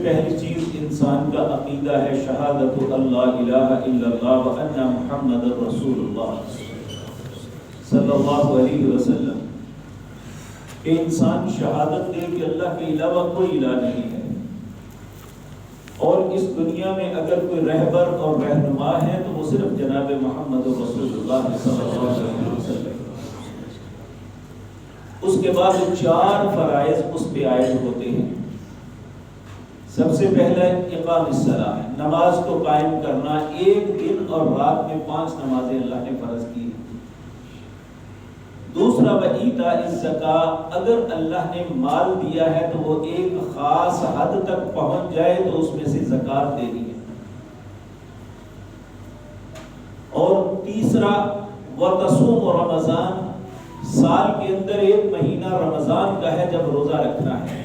پہلی چیز انسان کا عقیدہ ہے شہادت اللہ الہ الا اللہ وان محمد رسول اللہ صلی اللہ علیہ وسلم، کہ انسان شہادت دے کہ اللہ کے علاوہ کوئی الہ نہیں ہے، اور اس دنیا میں اگر کوئی رہبر اور رہنما ہے تو وہ صرف جناب محمد رسول اللہ صلی اللہ علیہ وسلم۔ اس کے بعد 4 فرائض اس پہ عائد ہوتے ہیں۔ سب سے پہلا اقام الصلاۃ، نماز کو قائم کرنا، ایک دن اور رات میں 5 نمازیں اللہ نے فرض کی۔ دوسرا وَإِيتَاءِ الزَّکاۃ، اگر اللہ نے مال دیا ہے تو وہ ایک خاص حد تک پہنچ جائے تو اس میں سے زکوٰۃ دینی ہے۔ اور تیسرا وَتَصُومُ رمضان، سال کے اندر ایک مہینہ رمضان کا ہے جب روزہ رکھنا ہے۔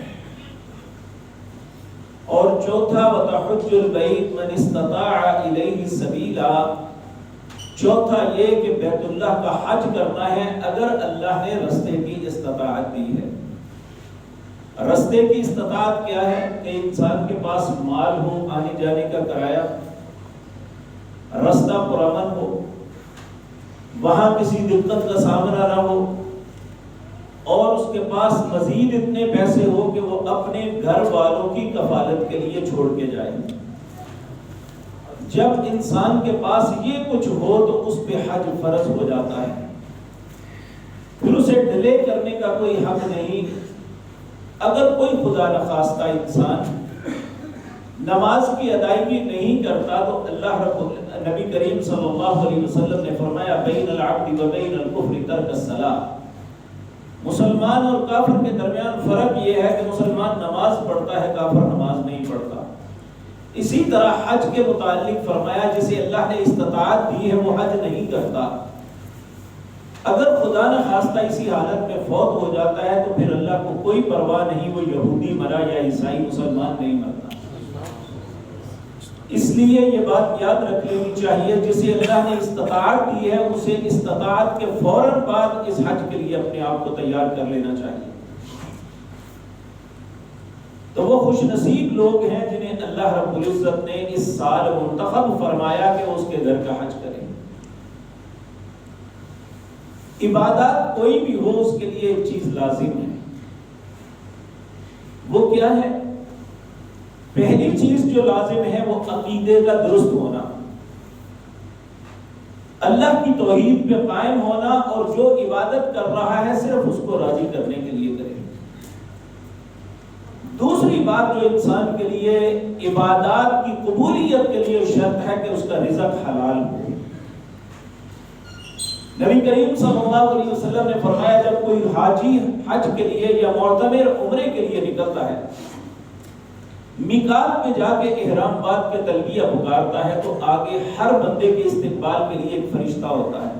اور چوتھا وَتَحُجُّ الْبَيْتَ مَنِ اسْتَطَاعَ إِلَيْهِ سَبِيلًا، چوتھا یہ کہ بیت اللہ کا حج کرنا ہے اگر اللہ نے رستے کی استطاعت دی ہے۔ رستے کی استطاعت کیا ہے؟ کہ انسان کے پاس مال ہو، آنے جانے کا کرایہ، رستہ پرامن ہو، وہاں کسی دقت کا سامنا نہ ہو، اور اس کے پاس مزید اتنے پیسے ہو کہ وہ اپنے گھر والوں کی کفالت کے لیے چھوڑ کے جائے۔ جب انسان کے پاس یہ کچھ ہو تو اس پہ حج فرض ہو جاتا ہے، پھر اسے ڈیلے کرنے کا کوئی حق نہیں۔ اگر کوئی خدا نخواستہ انسان نماز کی ادائیگی نہیں کرتا تو نبی کریم صلی اللہ علیہ وسلم نے فرمایا بین العبد و بین الکفر ترک الصلاۃ، مسلمان اور کافر کے درمیان فرق یہ ہے کہ مسلمان نماز پڑھتا ہے، کافر نماز نہیں پڑھتا۔ اسی طرح حج کے متعلق فرمایا جسے اللہ نے استطاعت دی ہے وہ حج نہیں کرتا۔ اگر خدا نہ خواستہ اسی حالت میں فوت ہو جاتا ہے تو پھر اللہ کو کوئی پرواہ نہیں، وہ یہودی مرا یا عیسائی، مسلمان نہیں مرتا۔ اس لیے یہ بات یاد رکھ لینی چاہیے، جسے اللہ نے استطاعت دی ہے اسے استطاعت کے فوراً بعد اس حج کے لیے اپنے آپ کو تیار کر لینا چاہیے۔ تو وہ خوش نصیب لوگ ہیں جنہیں اللہ رب العزت نے اس سال منتخب فرمایا کہ وہ اس کے گھر کا حج کریں۔ عبادات کوئی بھی ہو اس کے لیے ایک چیز لازم ہے، وہ کیا ہے؟ پہلی چیز جو لازم ہے وہ عقیدے کا درست ہونا، اللہ کی توحید پہ قائم ہونا، اور جو عبادت کر رہا ہے صرف اس کو راضی کرنے کے لیے کرے۔ دوسری بات جو انسان کے لیے عبادات کی قبولیت کے لیے شرط ہے کہ اس کا رزق حلال ہو۔ نبی کریم صلی اللہ علیہ وسلم نے فرمایا جب کوئی حاجی حج کے لیے یا معتمر عمرے کے لیے نکلتا ہے، میقات میں جا کے احرام باندھ کے تلبیہ پکارتا ہے تو آگے ہر بندے کے استقبال کے لیے ایک فرشتہ ہوتا ہے۔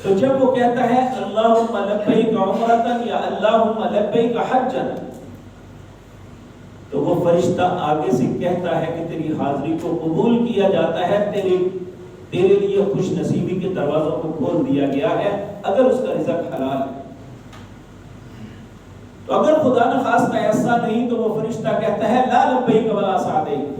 تو جب وہ کہتا ہے اللہم لبیک عمرۃ یا اللہم لبیک حجۃ، تو وہ فرشتہ آگے سے کہتا ہے کہ تیری حاضری کو قبول کیا جاتا ہے، تیرے لیے خوش نصیبی کے دروازوں کو کھول دیا گیا ہے اگر اس کا رزق حلال ہے۔ تو اگر خدا نہ خواستہ ایسا نہیں تو وہ فرشتہ کہتا ہے لا لبیک ولا سعدیک۔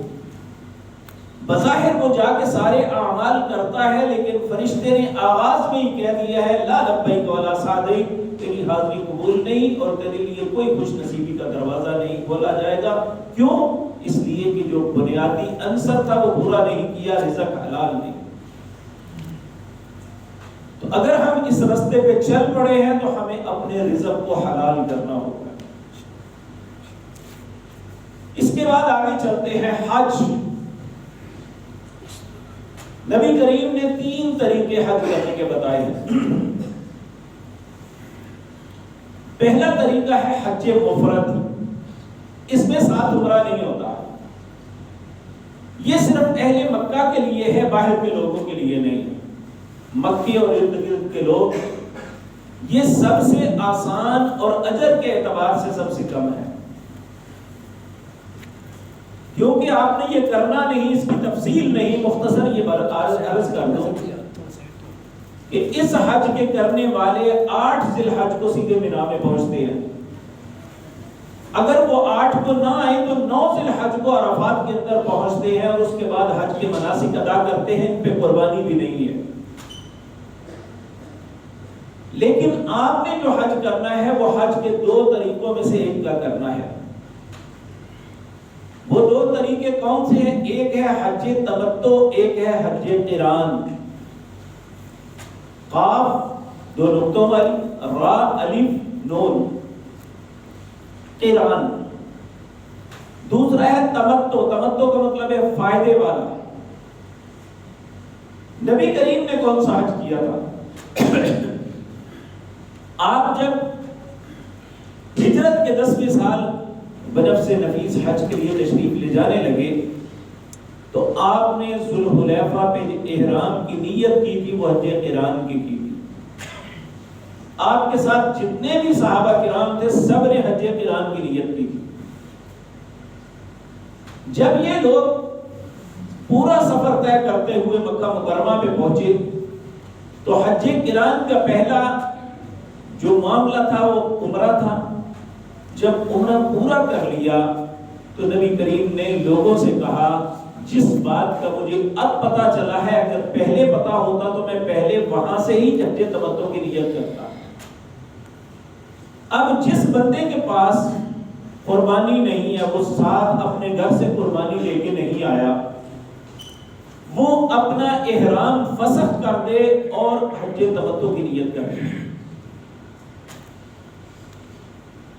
بظاہر وہ جا کے سارے اعمال کرتا ہے لیکن فرشتے نے آغاز میں ہی کہہ دیا ہے لا لبیک ولا سعدیک، تیری حاضری قبول نہیں اور تیرے لیے کوئی خوش نصیبی کا دروازہ نہیں کھولا جائے گا۔ کیوں؟ اس لیے کہ جو بنیادی عنصر تھا وہ پورا نہیں کیا، رزق حلال نہیں۔ تو اگر ہم اس رستے پہ چل پڑے ہیں تو ہمیں اپنے رزق کو حلال کرنا ہوگا۔ اس کے بعد آگے چلتے ہیں حج۔ نبی کریم نے 3 طریقے حج کرنے کے بتائے ہیں۔ پہلا طریقہ ہے حج مفرد، اس میں ساتھ عمرہ نہیں ہوتا، یہ صرف اہل مکہ کے لیے ہے، باہر کے لوگوں کے لیے نہیں۔ مکے اور ارد گرد کے لوگ، یہ سب سے آسان اور اجر کے اعتبار سے سب سے کم ہے، کیونکہ آپ نے یہ کرنا نہیں، اس کی تفصیل نہیں، مختصر یہ عرض کر دوں کہ اس حج کے کرنے والے 8 ذی الحج کو سیدھے مینا میں پہنچتے ہیں۔ اگر وہ 8 کو نہ آئے تو 9 ذی الحج کو عرفات کے اندر پہنچتے ہیں اور اس کے بعد حج کے مناسک ادا کرتے ہیں، ان پہ قربانی بھی نہیں ہے۔ لیکن آپ نے جو حج کرنا ہے وہ حج کے 2 طریقوں میں سے ایک کا کرنا ہے۔ وہ 2 طریقے کون سے ہیں؟ ایک ہے حج تمتع، ایک ہے حج قران۔ قاف 2 نقطوں والی، را الف نون، قران۔ دوسرا ہے تمتع، تمتع کا مطلب ہے فائدے والا۔ نبی کریم نے کون سا حج کیا تھا؟ آپ جب ہجرت کے 10ویں سال بنفس نفیس حج کے لیے تشریف لے جانے لگے تو آپ نے ذوالحلیفہ پہ احرام کی نیت کی تھی، وہ حج قران کی تھی۔ آپ کے ساتھ جتنے بھی صحابہ کرام تھے سب نے حج قران کی نیت کی تھی۔ جب یہ لوگ پورا سفر طے کرتے ہوئے مکہ مکرمہ پہ پہنچے تو حج قران کا پہلا جو معاملہ تھا وہ عمرہ تھا۔ جب عمرہ پورا کر لیا تو نبی کریم نے لوگوں سے کہا، جس بات کا مجھے اب پتا چلا ہے اگر پہلے پتا ہوتا تو میں پہلے وہاں سے ہی حج تمتع کی نیت کرتا۔ اب جس بندے کے پاس قربانی نہیں ہے، وہ ساتھ اپنے گھر سے قربانی لے کے نہیں آیا، وہ اپنا احرام فسخ کر دے اور حج تمتع کی نیت کر دے۔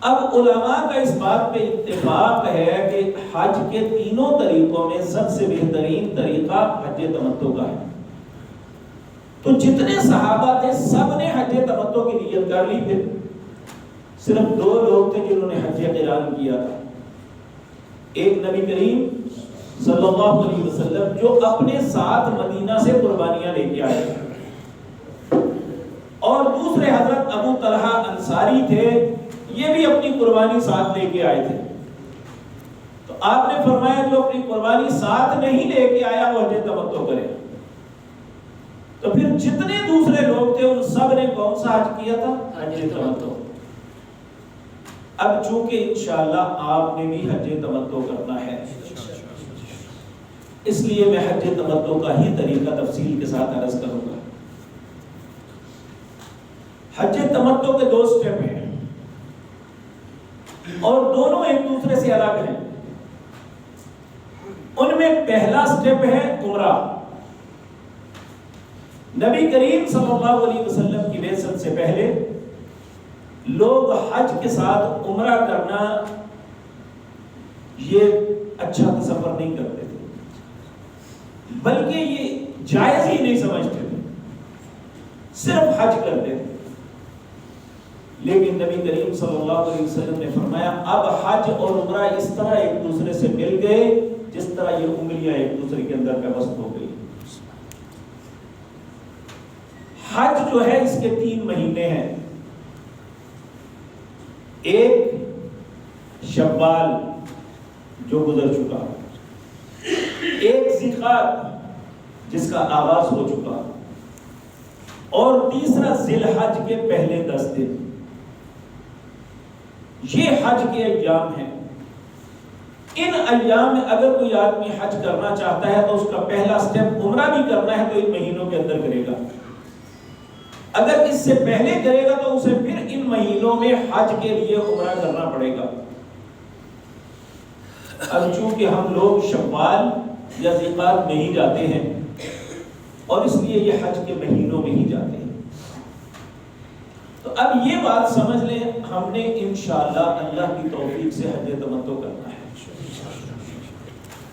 اب علماء کا اس بات پہ اتفاق ہے کہ حج کے 3 طریقوں میں سب سے بہترین طریقہ حج تمتع کا ہے۔ تو جتنے صحابہ تھے سب نے حج تمتع کی نیت کر لی تھی، صرف 2 لوگ تھے جنہوں نے حج قران کیا تھا۔ ایک نبی کریم صلی اللہ علیہ وسلم جو اپنے ساتھ مدینہ سے قربانیاں لے کے آئے تھے، اور دوسرے حضرت ابو طلحہ انصاری تھے، یہ بھی اپنی قربانی ساتھ لے کے آئے تھے۔ تو آپ نے فرمایا جو اپنی قربانی ساتھ نہیں لے کے آیا وہ حج تمتع کرے۔ تو پھر جتنے دوسرے لوگ تھے ان سب نے کون سا حج کیا تھا؟ حج تمتع۔ اب چونکہ انشاءاللہ آپ نے بھی حج تمتع کرنا ہے، اس لیے میں حج تمتع کا ہی طریقہ تفصیل کے ساتھ عرض کروں گا۔ حج تمتع کے 2 سٹیپ ہیں اور دونوں ایک دوسرے سے الگ ہیں۔ ان میں پہلا سٹیپ ہے عمرہ۔ نبی کریم صلی اللہ علیہ وسلم کی بعثت سے پہلے لوگ حج کے ساتھ عمرہ کرنا یہ اچھا تصور نہیں کرتے تھے، بلکہ یہ جائز ہی نہیں سمجھتے تھے، صرف حج کرتے تھے۔ لیکن نبی کریم صلی اللہ علیہ وسلم نے فرمایا اب حج اور عمرہ اس طرح ایک دوسرے سے مل گئے جس طرح یہ انگلیاں ایک دوسرے کے اندر پیوست ہو گئی۔ حج جو ہے اس کے 3 مہینے ہیں، ایک شوال جو گزر چکا، ایک ذیقعدہ جس کا آغاز ہو چکا، اور تیسرا ذی الحج کے پہلے 10 دن۔ یہ حج کے ایام ہیں۔ ان ایام میں اگر کوئی آدمی حج کرنا چاہتا ہے تو اس کا پہلا سٹیپ عمرہ بھی کرنا ہے تو ان مہینوں کے اندر کرے گا۔ اگر اس سے پہلے کرے گا تو اسے پھر ان مہینوں میں حج کے لیے عمرہ کرنا پڑے گا۔ اب چونکہ ہم لوگ شوال یا ذیقعدہ میں ہی جاتے ہیں اور اس لیے یہ حج کے مہینوں میں ہی جاتے ہیں، تو اب یہ بات سمجھ لیں ہم نے انشاءاللہ اللہ کی توفیق سے حج تمتع کرنا ہے۔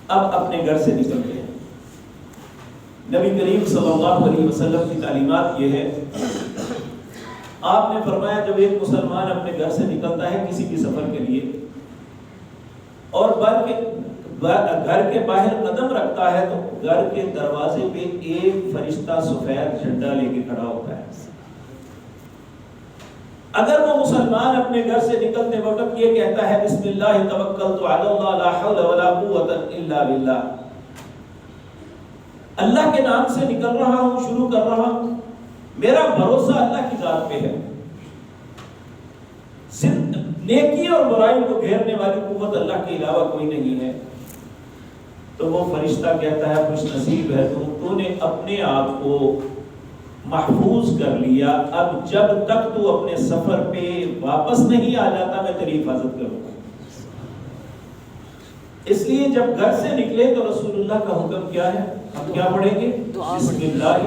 اب اپنے گھر سے نکلتے ہیں۔ نبی کریم صلی اللہ علیہ وسلم کی تعلیمات یہ ہے، آپ نے فرمایا جب ایک مسلمان اپنے گھر سے نکلتا ہے کسی بھی سفر کے لیے اور گھر کے باہر قدم رکھتا ہے تو گھر کے دروازے پہ ایک فرشتہ سفید جھنڈا لے کے کھڑا ہوتا ہے۔ اگر وہ مسلمان اپنے گھر سے نکلتے وقت یہ کہتا ہے بسم اللہ توکلت علی اللہ لا حول ولا قوت الا باللہ، اللہ کے نام سے نکل رہا ہوں، شروع کر رہا ہوں، میرا بھروسہ اللہ کی ذات پہ ہے۔ نیکی اور برائی کو گھیرنے والی قوت اللہ کے علاوہ کوئی نہیں ہے. تو وہ فرشتہ کہتا ہے خوش نصیب ہے تو نے اپنے آپ کو محفوظ کر لیا، اب جب تک تو اپنے سفر پہ واپس نہیں آ جاتا میں تیری حفاظت کروں گا. اس لیے جب گھر سے نکلے تو رسول اللہ کا حکم کیا ہے؟ ہم کیا پڑھیں گے؟ بسم اللہ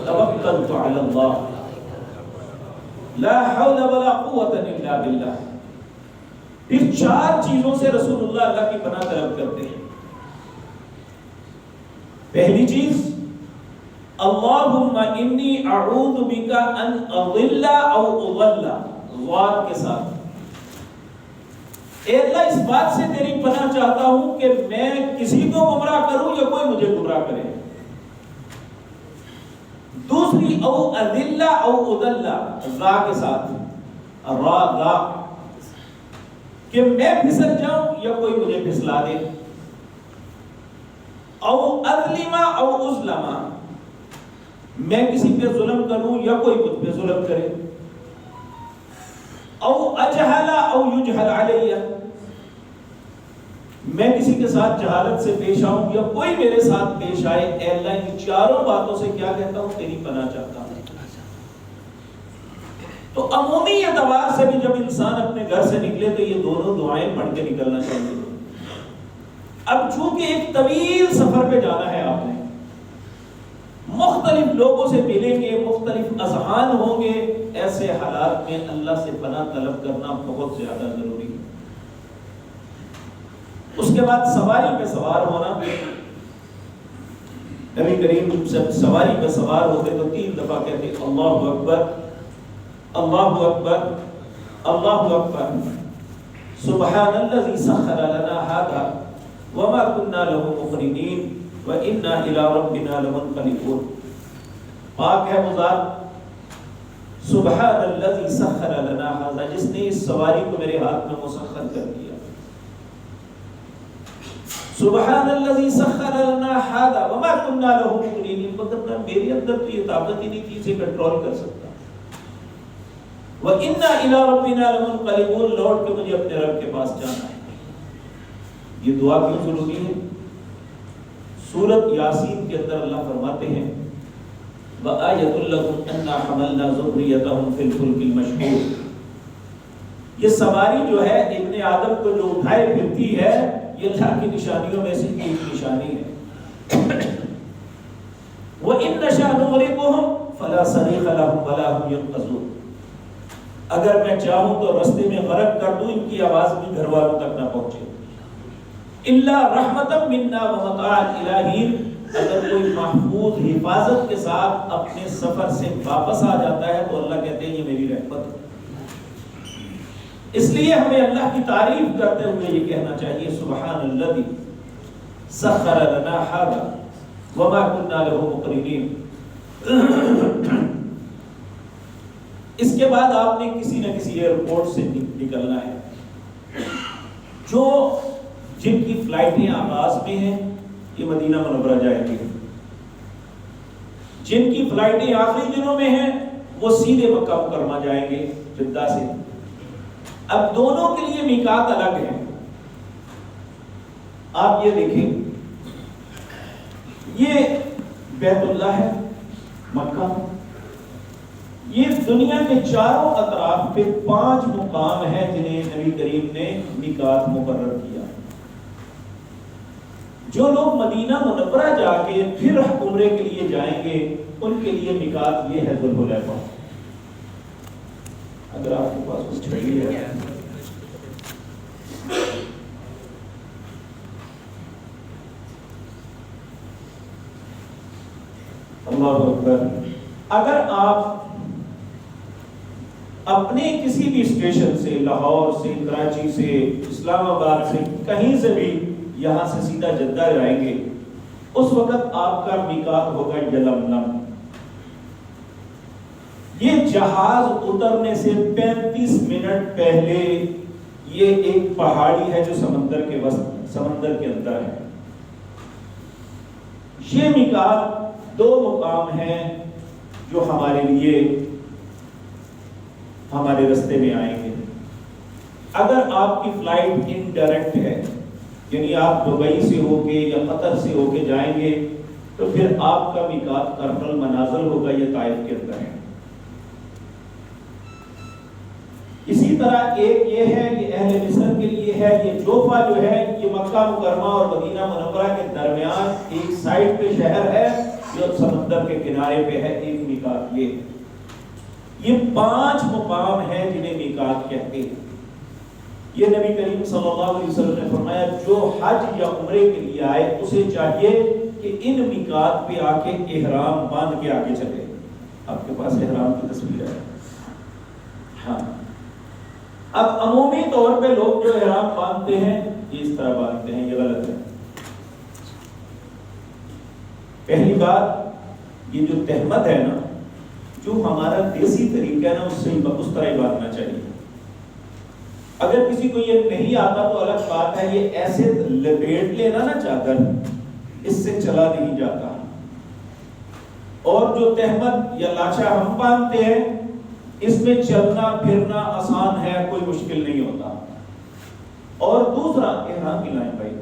توکلت علی اللہ لا حول ولا قوت الا باللہ. پھر 4 چیزوں سے رسول اللہ کی پناہ طلب کرتے ہیں. پہلی چیز اللہم انی اعوذ بک ان اضل او اضل، غاد کے ساتھ. اے اللہ اس بات سے تیری پناہ چاہتا ہوں کہ میں کسی کو گمراہ کروں یا کوئی مجھے گمراہ کرے. دوسری او اضل او اضل، را کے ساتھ، را کہ میں پھسل جاؤں یا کوئی مجھے پھسلا دے. او اظلم او اظلم، میں کسی پہ ظلم کروں یا کوئی مجھ پہ ظلم کرے. او اجہل او یجہل علی، میں کسی کے ساتھ جہالت سے پیش آؤں یا کوئی میرے ساتھ پیش آئے. اے اللہ ان 4 باتوں سے کیا کہتا ہوں؟ تیری پناہ چاہتا ہوں. تو عمومی اعتبار سے بھی جب انسان اپنے گھر سے نکلے تو یہ دونوں دعائیں پڑھ کے نکلنا چاہیے. اب چونکہ ایک طویل سفر پہ جانا ہے، آپ نے مختلف لوگوں سے ملیں گے، مختلف اذہان ہوں گے، ایسے حالات میں اللہ سے پناہ طلب کرنا بہت زیادہ ضروری ہے. اس کے بعد سواری پہ سوار ہونا. نبی کریم جب سواری پہ سوار ہوتے تو 3 دفعہ کہتے اللہ اکبر اللہ اکبر اللہ اکبر سبحان الذی سخر لنا ھذا وما كنا له مقرنین وإنا إلى ربنا لمنقلبون. پاک ہے وہ ذات سبحان الذی سخر لنا ھذا، جس نے اس سواری کو میرے ہاتھ میں مسخر کر دیا. سبحان الذی سخر لنا ھذا وما كنا له مقرنین، مگر میرے اندر تو یہ طاقت ہی نہیں تھی اسے کنٹرول کر سکتا. وَإِنَّا إِلَىٰ رَبِّنَا لَمُنْقَلِبُونَ، لوٹ کے مجھے اپنے رب کے پاس جانا ہے. یہ دعا کیوں ضروری ہے؟ سورۃ یاسین کے اندر اللہ فرماتے ہیں وَآیَةٌ لَكُمْ أَنَّا حَمَلْنَا ذُرِّيَّتَهُمْ فِي الْفُلْكِ الْمَشْحُونِ. یہ سواری جو ہے ابن آدم کو جو اٹھائے پھرتی ہے، یہ اللہ کی نشانیوں میں سے ایک نشانی ہے. وَإِن نَّشَأْ نُغْرِقْهُمْ فَلَا صَرِيخَ لَهُمْ وَلَا هُمْ يُنقَذُونَ. اگر میں چاہوں تو رستے میں غرق کر دوں، ان کی آواز بھی گھر والوں تک نہ پہنچے. الا رحمتا منا ومتاعا الی حین، اگر کوئی محفوظ حفاظت کے ساتھ اپنے سفر سے واپس آ جاتا ہے تو اللہ کہتے ہیں یہ میری رحمت ہے. اس لیے ہمیں اللہ کی تعریف کرتے ہوئے یہ کہنا چاہیے سبحان الذی سخر لنا ھذا وما كنا له مقرنین. اس کے بعد آپ نے کسی نہ کسی ایئرپورٹ سے نکلنا ہے. جو جن کی فلائٹیں آغاز میں ہیں یہ مدینہ منورہ جائیں گے، جن کی فلائٹیں آخری دنوں میں ہیں وہ سیدھے مکہ مکرمہ جائیں گے جدہ سے. اب دونوں کے لیے میقات الگ ہے. آپ یہ دیکھیں، یہ بیت اللہ ہے مکہ، یہ دنیا کے چاروں اطراف پہ 5 مقام ہیں جنہیں نبی کریم نے میقات مقرر کیا. جو لوگ مدینہ منورہ جا کے پھر عمرے کے لیے جائیں گے ان کے لیے میقات یہ ہے ذوالحلیفہ. اگر آپ کے پاس کچھ چھڑی ہے اللہ اکبر. اگر آپ اپنے کسی بھی اسٹیشن سے، لاہور سے، کراچی سے، اسلام آباد سے، کہیں سے بھی یہاں سے سیدھا جدہ جائیں گے، اس وقت آپ کا میقات ہوگا یلملم. یہ جہاز اترنے سے 35 منٹ پہلے یہ ایک پہاڑی ہے جو سمندر کے اندر ہے. یہ میقات 2 مقام ہیں جو ہمارے لیے ہمارے رستے میں آئیں گے. اگر آپ کی فلائٹ انڈائریکٹ ہے، یعنی آپ دبئی سے ہو کے یا قطر سے ہو کے جائیں گے، تو پھر آپ کا میقات کرن المنازل ہوگا، یہ طائف کے اندر ہے۔ اسی طرح ایک یہ ہے، یہ اہل مصر کے لیے ہے، یہ جوفا جو ہے یہ مکہ مکرمہ اور مدینہ منورہ کے درمیان ایک سائڈ پہ شہر ہے جو سمندر کے کنارے پہ ہے، ایک میقات یہ 5 مقام ہیں جنہیں میقات کہتے ہیں۔ یہ نبی کریم صلی اللہ علیہ وسلم نے فرمایا جو حج یا عمرے کے لیے آئے اسے چاہیے کہ ان میقات پہ آ کے احرام باندھ کے آگے چلے۔ آپ کے پاس احرام کی تصویر ہے؟ ہاں۔ اب عمومی طور پہ لوگ جو احرام باندھتے ہیں یہ اس طرح باندھتے ہیں، یہ غلط ہے۔ پہلی بات، یہ جو تہمت ہے نا، جو ہمارا دیسی طریقہ ہے نا، اس سے اس طرح ہی باندھنا چاہیے۔ اگر کسی کو یہ نہیں آتا تو الگ بات ہے، یہ ایسے لپیٹ لینا نا چادر، اس سے چلا نہیں جاتا۔ اور جو تہمت یا لاچا ہم باندھتے ہیں اس میں چلنا پھرنا آسان ہے، کوئی مشکل نہیں ہوتا۔ اور دوسرا، احرام کی لائن بھائی،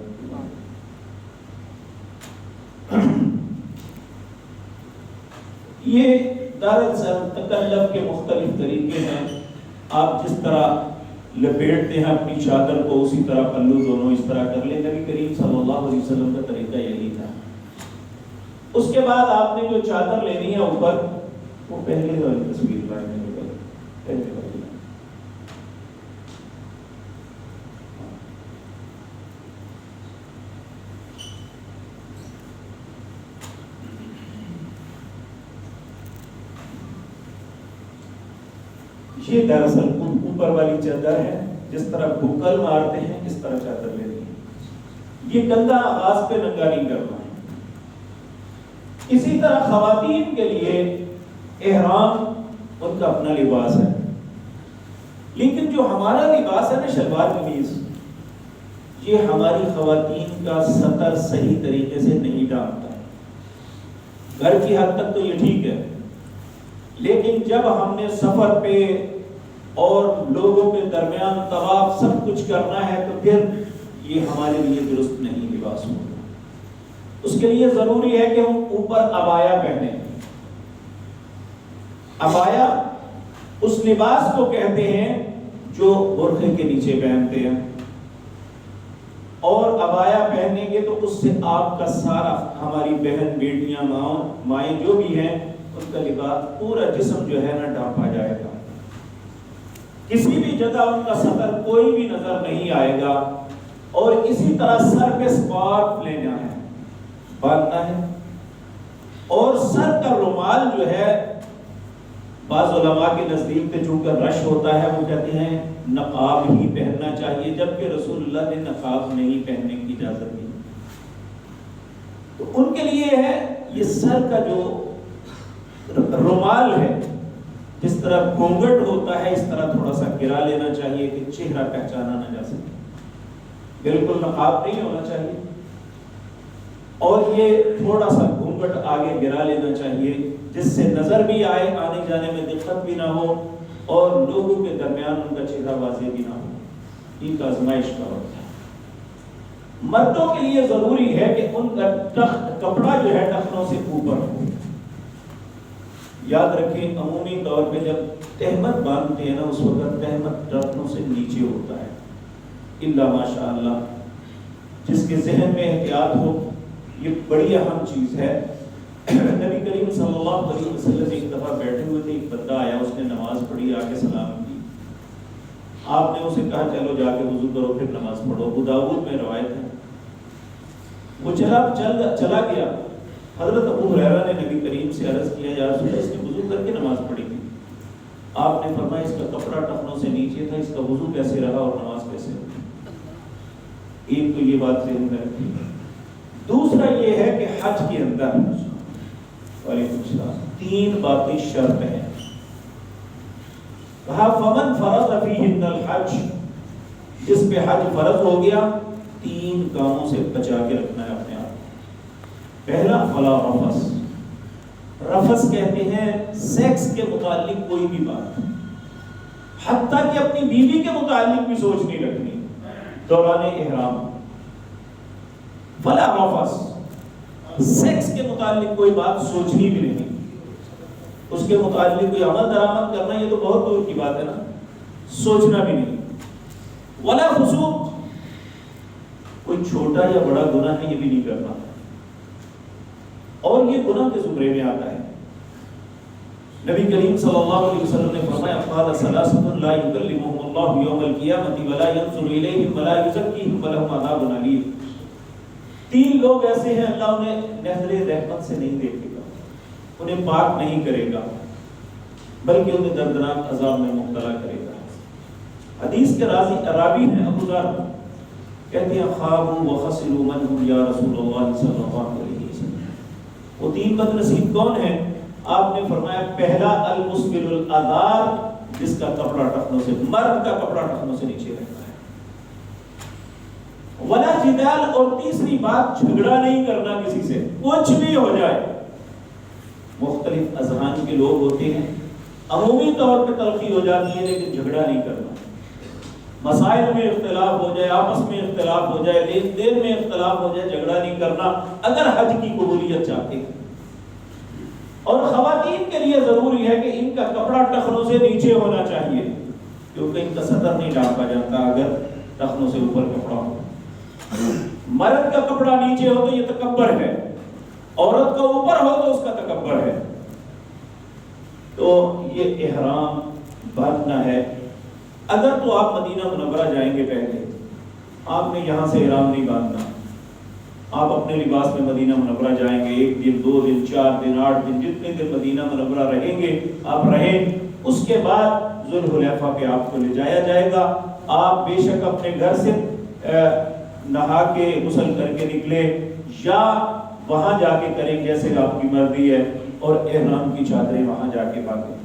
یہ دراصل تکلف کے مختلف طریقے ہیں۔ آپ جس طرح لپیٹتے ہیں اپنی چادر کو، اسی طرح پلو دونوں اس طرح کر لیں۔ نبی کریم صلی اللہ علیہ وسلم کا طریقہ یہی تھا۔ اس کے بعد آپ نے جو چادر لینی ہے اوپر، وہ پہلے والی تصویر لائن میں پہلے والی، یہ دراصل اوپر والی چادر ہے، جس طرح بھوکل مارتے ہیں اس طرح چادر لینی ہے۔ یہ گندا آغاز پہ ننگا نہیں کرنا ہے۔ اسی طرح خواتین کے لیے احرام ان کا اپنا لباس ہے، لیکن جو ہمارا لباس ہے نا شلوار قمیض، یہ ہماری خواتین کا سطر صحیح طریقے سے نہیں ڈھانپتا۔ گھر کی حد تک تو یہ ٹھیک ہے، لیکن جب ہم نے سفر پہ اور لوگوں کے درمیان طواف سب کچھ کرنا ہے تو پھر یہ ہمارے لیے درست نہیں لباس ہوگا۔ اس کے لیے ضروری ہے کہ ہم اوپر عبایا پہنیں۔ عبایا اس لباس کو کہتے ہیں جو برقعے کے نیچے پہنتے ہیں، اور عبایا پہنیں گے تو اس سے آپ کا سارا، ہماری بہن بیٹیاں مائیں جو بھی ہیں، ان کا لباس پورا جسم جو ہے نا ڈھانپا جائے گا، کسی بھی جگہ ان کا سطر کوئی بھی نظر نہیں آئے گا۔ اور اسی طرح سر پہ سکارف لینا ہے، باندھنا ہے، اور سر کا رومال جو ہے بعض علماء کے نزدیک پہ چونکہ رش ہوتا ہے وہ کہتے ہیں نقاب ہی پہننا چاہیے، جبکہ رسول اللہ نے نقاب نہیں پہننے کی اجازت دی۔ تو ان کے لیے ہے یہ سر کا جو رومال ہے، جس طرح گھونگھٹ ہوتا ہے اس طرح تھوڑا سا گرا لینا چاہیے کہ چہرہ پہچانا نہ جا سکے، بالکل نقاب نہیں ہونا چاہیے، اور یہ تھوڑا سا گھونگھٹ آگے گرا لینا چاہیے جس سے نظر بھی آئے، آنے جانے میں دقت بھی نہ ہو، اور لوگوں کے درمیان ان کا چہرہ واضح بھی نہ ہو۔ ان کا آزمائش کا وقت ہے۔ مردوں کے لیے ضروری ہے کہ ان کا کپڑا جو ہے ٹخنوں سے اوپر ہو۔ یاد رکھیں عمومی طور پہ جب تہمت باندھتے ہیں نا اس وقت تہمت ٹخنوں سے نیچے ہوتا ہے، الا ماشاء اللہ، جس کے ذہن میں احتیاط ہو۔ یہ بڑی اہم چیز ہے۔ نبی کریم صلی اللہ علیہ وسلم ایک دفعہ بیٹھے ہوئے تھے، ایک بندہ آیا، اس نے نماز پڑھی، آ کے سلام کی۔ آپ نے اسے کہا چلو جا کے وضو کرو پھر نماز پڑھو۔ ابو داؤد میں روایت ہے۔ وہ چلا گیا۔ حضرت ابو ہریرہ نے نبی کریم سے عرض کیا، یا رسول اللہ، اس نے وضو کر کے نماز پڑھی تھی۔ آپ نے فرمایا اس کا کپڑا ٹخنوں سے نیچے تھا، اس کا وضو کیسے رہا اور نماز کیسے ہوئی؟ ایک تو یہ بات ذہن میں رکھیں۔ دوسرا یہ ہے کہ حج کے اندر وعلیکم السلام 3 باتیں شرط ہیں۔ کہا فمن فرض فیہن الحج، جس پہ حج فرض ہو گیا 3 کاموں سے بچا کے رکھنا ہے اپنے آپ کو۔ پہلا فلا رفث، رفث کہتے ہیں سیکس کے متعلق کوئی بھی بات۔ حتیٰ کہ اپنی بیوی کے متعلق بھی سوچ نہیں رکھنی دوران احرام. ولا رفث، سیکس کے متعلق کوئی بات سوچنی بھی نہیں، اس کے متعلق کوئی عمل درآمد کرنا یہ تو بہت دور کی بات ہے نا، سوچنا بھی نہیں. ولا فسوق، کوئی چھوٹا یا بڑا گناہ ہے یہ بھی نہیں کرنا، اور یہ گناہ کے زمرے میں آتا ہے. نبی کریم صلی اللہ علیہ وسلم نے فرمایا قال ثلاثة لا يكلمهم الله يوم القيامة ولا ينظر إليهم ولا يزكيهم ولهم عذاب أليم. 3 لوگ ایسے ہیں اللہ انہیں نہر رحمت سے نہیں دیکھے گا، انہیں پاک نہیں کرے گا، بلکہ انہیں دردناک عذاب میں مبتلا کرے گا. حدیث کے راوی ہیں ابو ذر، کہتے ہیں خابوا وخسروا من هم یا رسول اللہ صلی اللہ علیہ وسلم. وہ 3 بد نصیب کون ہیں؟ آپ نے فرمایا پہلا المسبل الازار، جس کا کپڑا ٹخنوں سے، مرد کا کپڑا ٹخنوں سے نیچے رہتا ہے. ولا جدال، اور تیسری بات جھگڑا نہیں کرنا کسی سے، کچھ بھی ہو جائے. مختلف اذہان کے لوگ ہوتے ہیں، عمومی طور پہ تلخی ہو جاتی ہے لیکن جھگڑا نہیں کرنا. مسائل میں اختلاف ہو جائے، آپس میں اختلاف ہو جائے، لین دین میں اختلاف ہو جائے، جھگڑا نہیں کرنا اگر حج کی قبولیت چاہتے ہیں. اور خواتین کے لیے ضروری ہے کہ ان کا کپڑا ٹخنوں سے نیچے ہونا چاہیے، کیونکہ ان کا سطر نہیں ڈھانپا جاتا اگر ٹخنوں سے اوپر کپڑا ہو. مرد کا کپڑا نیچے ہو تو یہ تکبر ہے، عورت کا اوپر ہو تو اس کا تکبر ہے. تو یہ احرام باندھنا ہے. اگر تو آپ مدینہ منورہ جائیں گے، پہلے آپ نے یہاں سے احرام نہیں باندھنا، آپ اپنے لباس میں مدینہ منورہ جائیں گے، 1 دن 2 دن 4 دن 8 دن جتنے دن مدینہ منورہ رہیں گے آپ رہیں. اس کے بعد ذوالحلیفہ پہ آپ کو لے جایا جائے گا. آپ بے شک اپنے گھر سے نہا کے غسل کر کے نکلے یا وہاں جا کے کریں جیسے آپ کی مرضی ہے، اور احرام کی چادریں وہاں جا کے باندھیں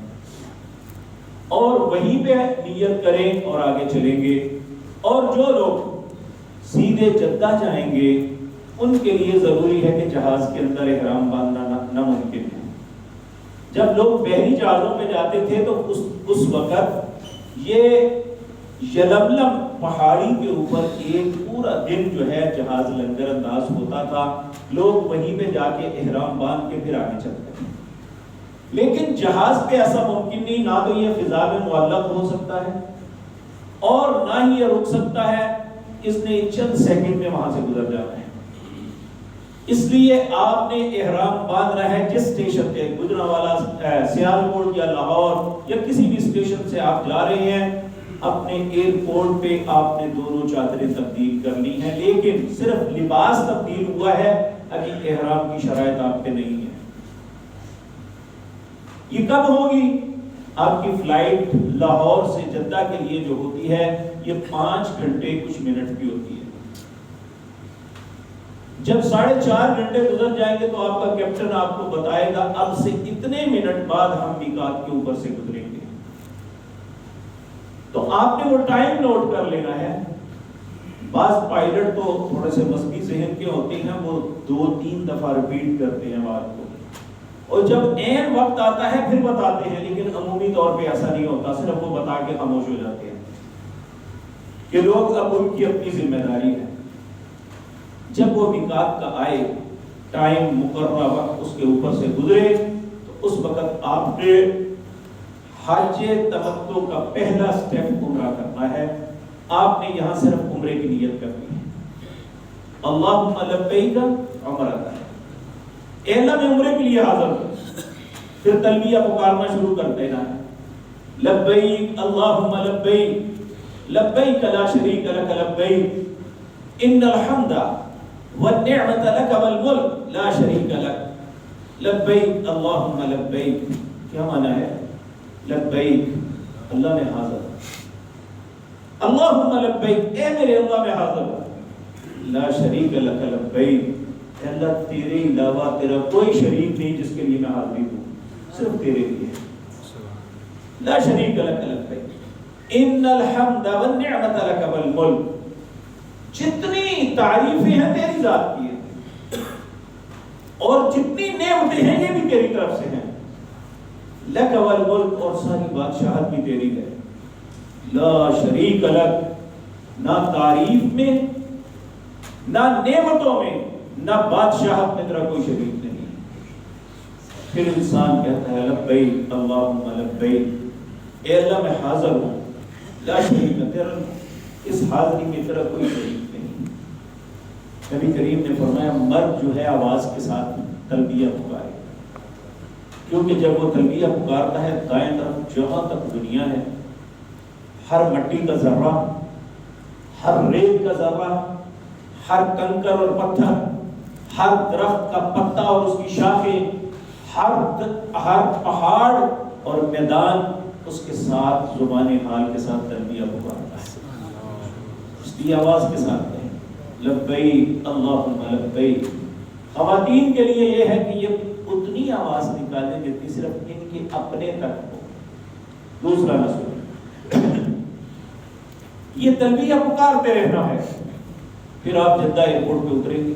اور وہیں پہ نیت کریں اور آگے چلیں گے. اور جو لوگ سیدھے جدہ جائیں گے ان کے لیے ضروری ہے کہ جہاز کے اندر احرام باندھنا ناممکن ہے. جب لوگ بحری جہازوں پہ جاتے تھے تو اس وقت یہ یلملم پہاڑی کے اوپر ایک پورا دن جو ہے جہاز لنگر انداز ہوتا تھا. لوگ وہیں پہ جا کے احرام باندھ کے پھر آگے چلتے تھے. لیکن جہاز پہ ایسا ممکن نہیں، نہ تو یہ فضا میں معلق ہو سکتا ہے اور نہ ہی یہ رک سکتا ہے. اس نے چند سیکنڈ میں وہاں سے گزر جانا ہے. اس لیے آپ نے احرام باندھنا ہے جس اسٹیشن پہ، گجرانوالہ، سیالکوٹ یا لاہور یا کسی بھی اسٹیشن سے آپ جا رہے ہیں، اپنے ایئرپورٹ پہ آپ نے دونوں چادریں تبدیل کرنی ہے. لیکن صرف لباس تبدیل ہوا ہے، ابھی احرام کی شرائط آپ پہ نہیں ہے. یہ کب ہوگی؟ آپ کی فلائٹ لاہور سے جدہ کے لیے جو ہوتی ہے یہ 5 گھنٹے کچھ منٹ کی ہوتی ہے. جب 4.5 گھنٹے گزر جائیں گے تو آپ کا کیپٹن آپ کو بتائے گا اب سے اتنے منٹ بعد ہم میقات کے اوپر سے گزریں گے. تو آپ نے وہ ٹائم نوٹ کر لینا ہے. بعض پائلٹ تو تھوڑے سے مستی ذہن کے ہوتے ہیں، وہ 2-3 دفعہ ریپیٹ کرتے ہیں بات کو، اور جب عین وقت آتا ہے پھر بتاتے ہیں. لیکن عمومی طور پہ ایسا نہیں ہوتا، صرف وہ بتا کے خاموش ہو جاتے ہیں کہ لوگ اب ان کی اپنی ذمہ داری ہے. جب وہ میقات کا آئے، ٹائم مقررہ وقت اس کے اوپر سے گزرے، تو اس وقت آپ نے حج تمتع کا پہلا سٹیپ عمرہ کرنا ہے. آپ نے یہاں صرف عمرے کی نیت کرنی ہے. اللہم لبیک عمرۃ، اے اللہ میں عمرے کے لیے حاضر ہوں. پھر تلبیہ پکارنا شروع کر دینا ہے. لبیک اللہم لبیک لبیک لا شریک لک لبیک ان الحمد والنعمت لک والملک لا شریک لک لبیک اللہم لبیک. کیا معنی ہے لبیک؟ اللہ نے حاضر. اللہم لبیک، اے میرے اللہ میں حاضر ہوں. لا شریک لک لبیک، اے اللہ تیرے علاوہ تیرا کوئی شریک نہیں جس کے لیے میں حاضری ہوں، صرف تیرے لیے. لا شریک لک لبیک ان الحمد والنعمت لک والملک. جتنی تعریفیں ہیں تیری ذات کی ہیں اور جتنی نعمتیں ہیں یہ بھی تیری طرف سے ہیں. لک والملک، اور ساری بادشاہت بھی تیری ہے. لا شریک لک، نہ تعریف میں، نہ نعمتوں میں، نہ بادشاہت میں تیرا کوئی شریک نہیں۔ پھر انسان کہتا ہے لبیک اللہم لبیک، اے اللہ میں حاضر ہوں، لا شریک لک، تیرا اس حاضری میں تیرا کوئی شریک نہیں۔ نبی کریم نے فرمایا مرد جو ہے آواز کے ساتھ تلبیہ پکارے، کیونکہ جب وہ تلبیہ پکارتا ہے دائیں طرف جہاں تک دنیا ہے، ہر مٹی کا ذرہ، ہر ریت کا ذرہ، ہر کنکر اور پتھر، ہر درخت کا پتا اور اس کی شاخیں، ہر پہاڑ اور میدان اس کے ساتھ زبان حال کے ساتھ تلبیہ پکارتا ہے، اس کی آواز کے ساتھ ہے لبیک اللہم لبیک۔ خواتین کے لیے یہ ہے کہ یہ اتنی آواز نکالیں جتنی صرف ان کے اپنے تک ہو، دوسرا نہ سنے، یہ تلبیہ پکارتے رہنا ہے۔ پھر آپ جدہ ایئرپورٹ پہ اتریں گے،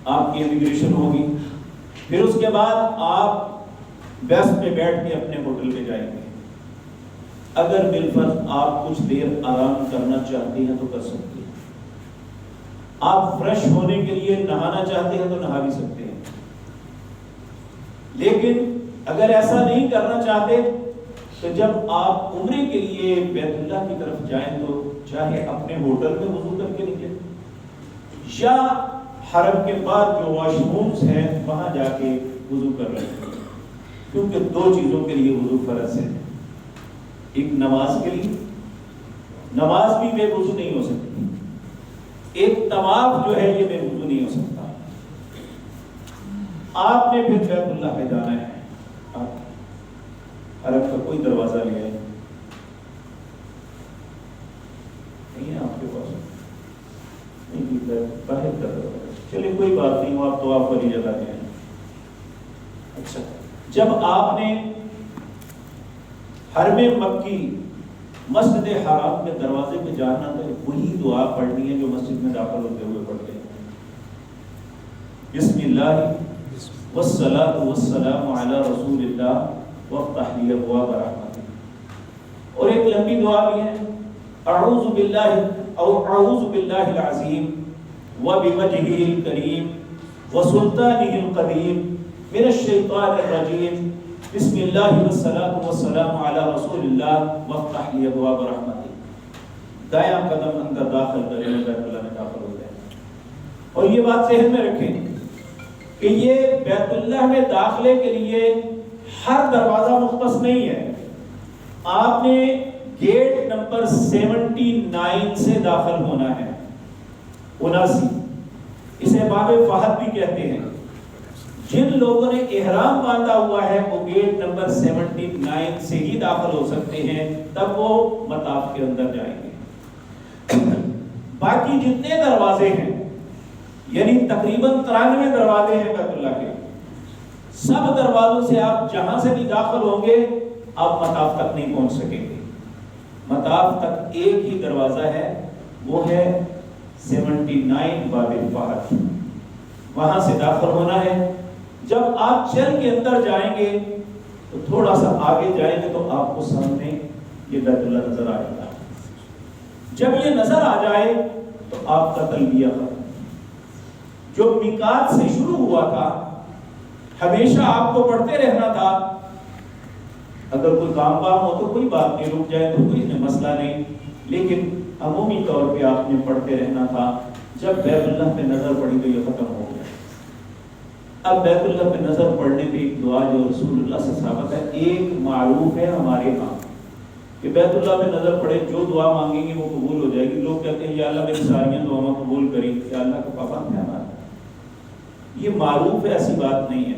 آپ کی امیگریشن ہوگی، پھر اس کے بعد آپ بس پہ بیٹھ کے اپنے ہوٹل پہ جائیں گے۔ اگر بالفرض آپ کچھ دیر آرام کرنا چاہتے ہیں تو کر سکتے ہیں، آپ فریش ہونے کے لیے نہانا چاہتے ہیں تو نہا بھی سکتے ہیں، لیکن اگر ایسا نہیں کرنا چاہتے تو جب آپ عمرے کے لیے بیت اللہ کی طرف جائیں تو چاہے اپنے ہوٹل میں وضو کر کے نکلیں یا حرم کے بعد جو واش رومز ہیں وہاں جا کے وضو کر رہے ہیں، کیونکہ دو چیزوں کے لیے وضو فرض ہے، ایک نماز کے لیے، نماز بھی بے وضو نہیں ہو سکتی، ایک طواف جو ہے یہ بے وضو نہیں ہو سکتا۔ آپ نے پھر بیت اللہ پہ جانا ہے، حرم کا کوئی دروازہ لے آئے نہیں ہے آپ کے پاس، نہیں باہر کا دروازہ، چلے کوئی بات نہیں، وہ آپ تو آپ والی جگہ گئے ہیں۔ اچھا، جب آپ نے حرم مکی مسجد حرام کے دروازے پہ جانا تو وہی دعا پڑھنی ہے جو مسجد میں داخل ہوتے ہوئے پڑھتے ہیں، بسم اللہ والصلاۃ والسلام علی رسول اللہ وافتح لی ابواب رحمتک، اور ایک لمبی دعا بھی ہے اعوذ باللہ العظیم وبوجہہ الکریم وسلطانہ القدیم من الشیطان الرجیم بسم اللہ والصلاۃ والسلام علی رسول اللہ وافتح لی ابواب رحمتک۔ دایاں قدم اندر داخل کریں، بیت اللہ میں داخل ہو جائیں، اور یہ بات ذہن میں رکھیں کہ یہ بیت اللہ میں داخلے کے لیے ہر دروازہ مختص نہیں ہے، آپ نے گیٹ نمبر 79 سے داخل ہونا ہے، 79، اسے باب فہد بھی کہتے ہیں۔ جن لوگوں نے احرام باندھا ہوا ہے وہ گیٹ نمبر 79 سے ہی داخل ہو سکتے ہیں، تب وہ مطاف کے اندر جائیں گے۔ باقی جتنے دروازے ہیں، یعنی تقریباً 93 دروازے ہیں بیت اللہ کے، سب دروازوں سے آپ جہاں سے بھی داخل ہوں گے آپ مطاف تک نہیں پہنچ سکیں گے۔ مطاف تک ایک ہی دروازہ ہے، وہ ہے 79 باب فہد، وہاں سے داخل ہونا ہے۔ جب آپ چل کے اندر جائیں گے تو تھوڑا سا آگے جائیں گے تو آپ کو سامنے یہ بیت اللہ نظر آئے گا، جب یہ نظر آ جائے تو آپ کا تلبیہ ختم۔ جو میقات سے شروع ہوا تھا ہمیشہ آپ کو پڑھتے رہنا تھا، اگر کوئی کام ہو تو کوئی بات نہیں، رک جائے تو کوئی مسئلہ نہیں، لیکن عمومی طور پہ آپ نے پڑھتے رہنا تھا۔ جب بیت اللہ پہ نظر پڑی تو یہ ختم ہو گیا۔ اب بیت اللہ پہ نظر پڑنے پہ ایک دعا جو رسول اللہ سے ثابت ہے، ایک معروف ہے ہمارے ہاں کہ بیت اللہ پہ نظر پڑے جو دعا مانگیں گے وہ قبول ہو جائے گی۔ لوگ کہتے ہیں یا اللہ میری ساری دعاؤں قبول کریں، یا اللہ کا پابند ہے ہمارا، یہ معروف ہے، ایسی بات نہیں ہے۔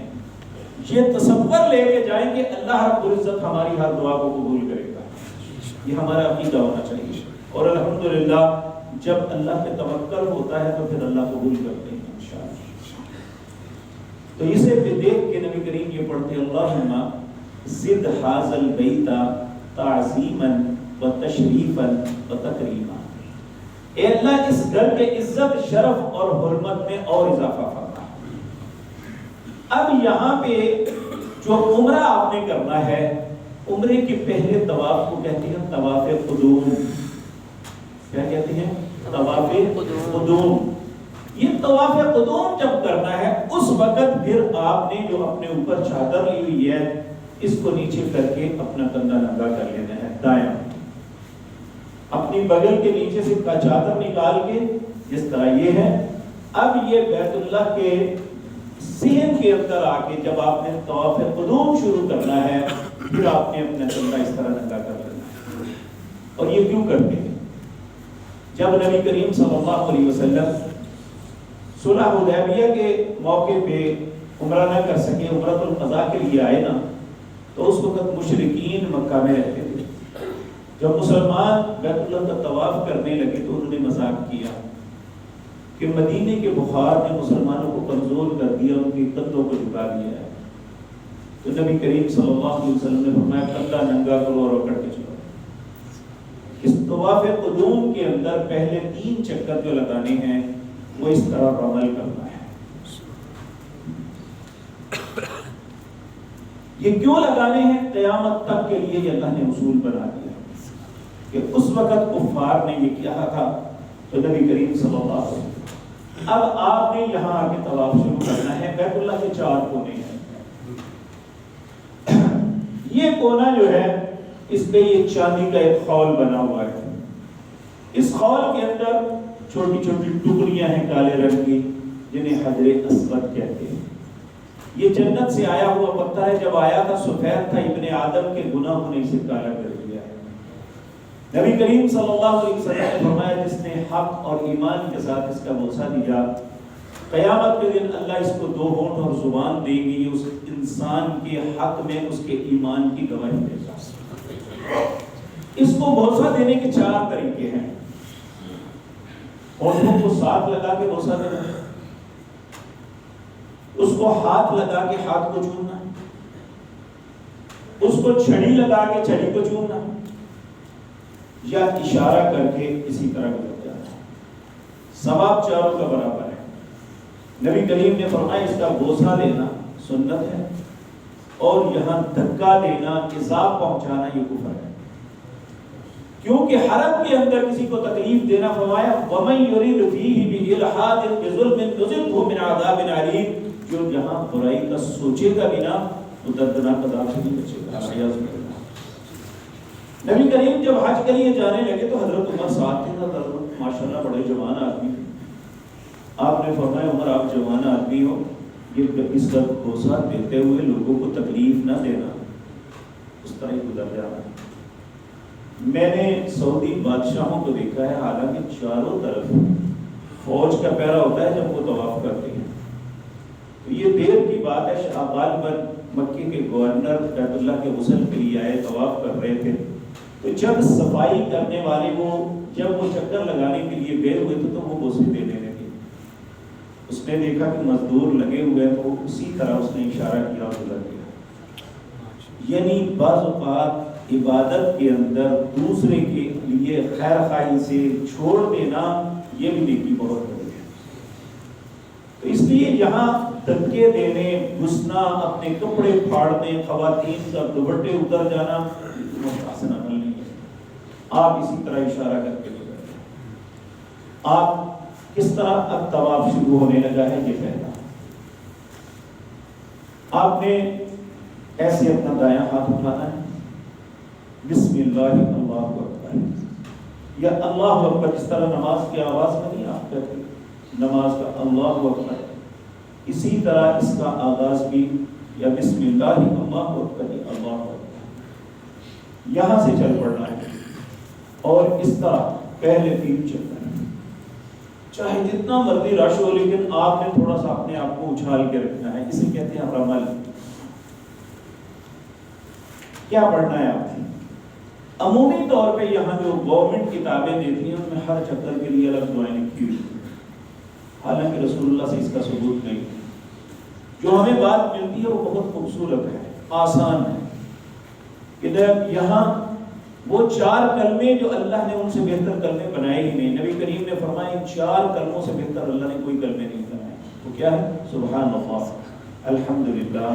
یہ تصور لے کے جائیں کہ اللہ رب العزت ہماری ہر دعا کو قبول کرے گا، یہ ہمارا عقیدہ ہونا چاہیے، اور الحمدللہ جب اللہ پہ توکل ہوتا ہے تو پھر اللہ قبول کرتے ہیں انشاءاللہ۔ تو اسے دیکھ کے نبی کریم یہ پڑھتے اللہم زد ھذا البیت تعظیما وتشریفا وتکریما، اے اللہ اس گھر کے عزت، شرف اور حرمت میں اور اضافہ فرما۔ اب یہاں پہ جو عمرہ آپ نے کرنا ہے عمرے کے پہلے طواف کو کہتے ہیں طواف قدوم. کیا کہتے ہیں؟ طواف قدوم. یہ طواف قدوم جب کرنا ہے اس وقت پھر آپ نے جو اپنے اوپر چادر لی ہوئی ہے اس کو نیچے کر کے اپنا کندھا ننگا کر لینا ہے دایاں. اپنی بغل کے نیچے سے چادر نکال کے جس طرح یہ ہے. اب یہ بیت اللہ کے ذہن کے اندر آ کے جب آپ نے طواف قدوم شروع کرنا ہے پھر آپ نے اپنا کندھا اس طرح ننگا کر لینا ہے. اور یہ کیوں کرتے ہیں؟ جب نبی کریم صلی اللہ علیہ وسلم صلح حدیبیہ کے موقع پہ عمرہ نہ کر سکے، عمرۃ القضاء کے لیے آئے نا، تو اس وقت مشرکین مکہ میں رہتے تھے. جب مسلمان بیت اللہ کا طواف کرنے لگے تو انہوں نے مذاق کیا کہ مدینے کے بخار نے مسلمانوں کو کمزور کر دیا، ان کے کندھوں کو جھکا دیا ہے. تو نبی کریم صلی اللہ علیہ وسلم نے فرمایا کندھا ننگا کرو اور اکڑ کے چلو. اس طواف قدوم کے اندر پہلے 3 چکر جو لگانے ہیں وہ اس طرح عمل کرنا ہے. یہ کیوں لگانے ہیں؟ قیامت تک کے لیے یہ اللہ نے اصول بنا دیا کہ اس وقت کفار نے یہ کیا تھا تو نبی کریم صلی اللہ علیہ وسلم اب آپ نے یہاں آ کے طواف شروع کرنا ہے. بیت اللہ کے 4 کونے ہیں. یہ کونا جو ہے اس پہ یہ چاندی کا ایک خول بنا ہوا ہے. اس خول کے اندر چھوٹی چھوٹی ٹکڑیاں ہیں کالے رنگ کی جنہیں حجر اسود کہتے ہیں. یہ جنت سے آیا ہوا پتھر ہے. جب آیا تھا سفید تھا، ابن آدم کے گناہوں نے اسے کالا کر دیا ہے. نبی کریم صلی اللہ علیہ وسلم نے فرمایا جس نے حق اور ایمان کے ساتھ اس کا بوسہ دیا قیامت کے دن اللہ اس کو 2 ہونٹ اور زبان دے گی، اس انسان کے حق میں اس کے ایمان کی گواہی دے گا. اس کو بوسہ دینے کے 4 طریقے ہیں. ہونٹوں کو ساتھ لگا کے بوسہ دینا، اس کو ہاتھ لگا کے ہاتھ کو چومنا، اس کو چھڑی لگا کے چھڑی کو چومنا، یا اشارہ کر کے اسی طرح گزر جانا. ثواب چاروں کا برابر ہے. نبی کریم نے فرمایا اس کا بوسہ دینا سنت ہے اور یہاں دھکا دینا، عذاب پہنچانا یہ کفر ہے. کیونکہ حرم کے اندر کسی کو تکلیف دینا، فرمایا وَمَن يُرِدْ فِيهِ بِإِلْحَادٍ بِظُلْمٍ نُذِقْهُ مِنْ عَذَابٍ عَلِيمٍ. جو جہاں برائی کا سوچے گا بھی نہ وہ دردناک عذاب سے نہیں بچے گا. نبی کریم جب حج کے لیے جانے لگے تو حضرت عمر ساتھ تھے. حضرت ماشاءاللہ بڑے جوان آدمی تھے. آپ نے فرمایا عمر آپ جوان آدمی ہو، یہ اس کا بوسہ دیتے ہوئے لوگوں کو تکلیف نہ دینا، اس طرح ہی گزر جانا. میں نے سعودی بادشاہوں کو دیکھا ہے حالانکہ چاروں طرف فوج کا پہرا ہوتا ہے جب وہ طواف کرتے ہیں. تو یہ دیر کی بات ہے. غالباً مکے کے گورنر بیت اللہ کے غسل کے لیے آئے، طواف کر رہے تھے. تو جب صفائی کرنے والے وہ جب وہ چکر لگانے کے لیے گئے ہوئے تھے تو وہ بوسے دینے لگے. اس نے دیکھا کہ مزدور لگے ہوئے تو اسی طرح اس نے اشارہ کیا اور گزر گیا. یعنی بعض اوقات عبادت کے اندر دوسرے کے لیے خیر خواہی سے چھوڑ دینا یہ بھی نیکی بہت بڑی ہے. تو اس لیے یہاں دھکے دینے، گھسنا، اپنے کپڑے پھاڑنے، خواتین کا دوپٹے اتر جانا آسان عمل نہیں ہے. آپ اسی طرح اشارہ کر کے گزر جائیں. آپ کس طرح اب طواف شروع ہونے لگا ہے یہ پہلا. آپ نے ایسے اپنا دایاں ہاتھ اٹھانا ہے، بسم اللہ اللہ اکبر، یا اللہ اکبر جس طرح نماز کی آواز میں نہیں آپ کہتے نماز کا اللہ اکبر، اسی طرح اس کا آغاز بھی یا بسم اللہ اللہ اکبر اللہ اکبر یہاں سے چل پڑنا ہے. اور اس طرح پہلے 3 چکر، چاہے جتنا مرضی رش ہو لیکن آپ نے تھوڑا سا اپنے آپ کو اچھال کے رکھنا ہے. اسے کہتے ہیں رمل. کیا پڑھنا ہے آپ نے؟ عمومی طور پہ یہاں جو گورنمنٹ کتابیں دیتی ہیں ان میں ہر چکر کے لیے الگ دعائیں لکھی ہوئی، حالانکہ رسول اللہ سے اس کا ثبوت نہیں. جو ہمیں بات ملتی ہے وہ بہت خوبصورت ہے، آسان ہے. کہ یہاں وہ 4 کلمے جو اللہ نے ان سے بہتر کلمے بنائے ہی نہیں. نبی کریم نے فرمایا ان 4 کلموں سے بہتر اللہ نے کوئی کلمے نہیں بنائے. وہ کیا ہے؟ سبحان اللہ، الحمدللہ،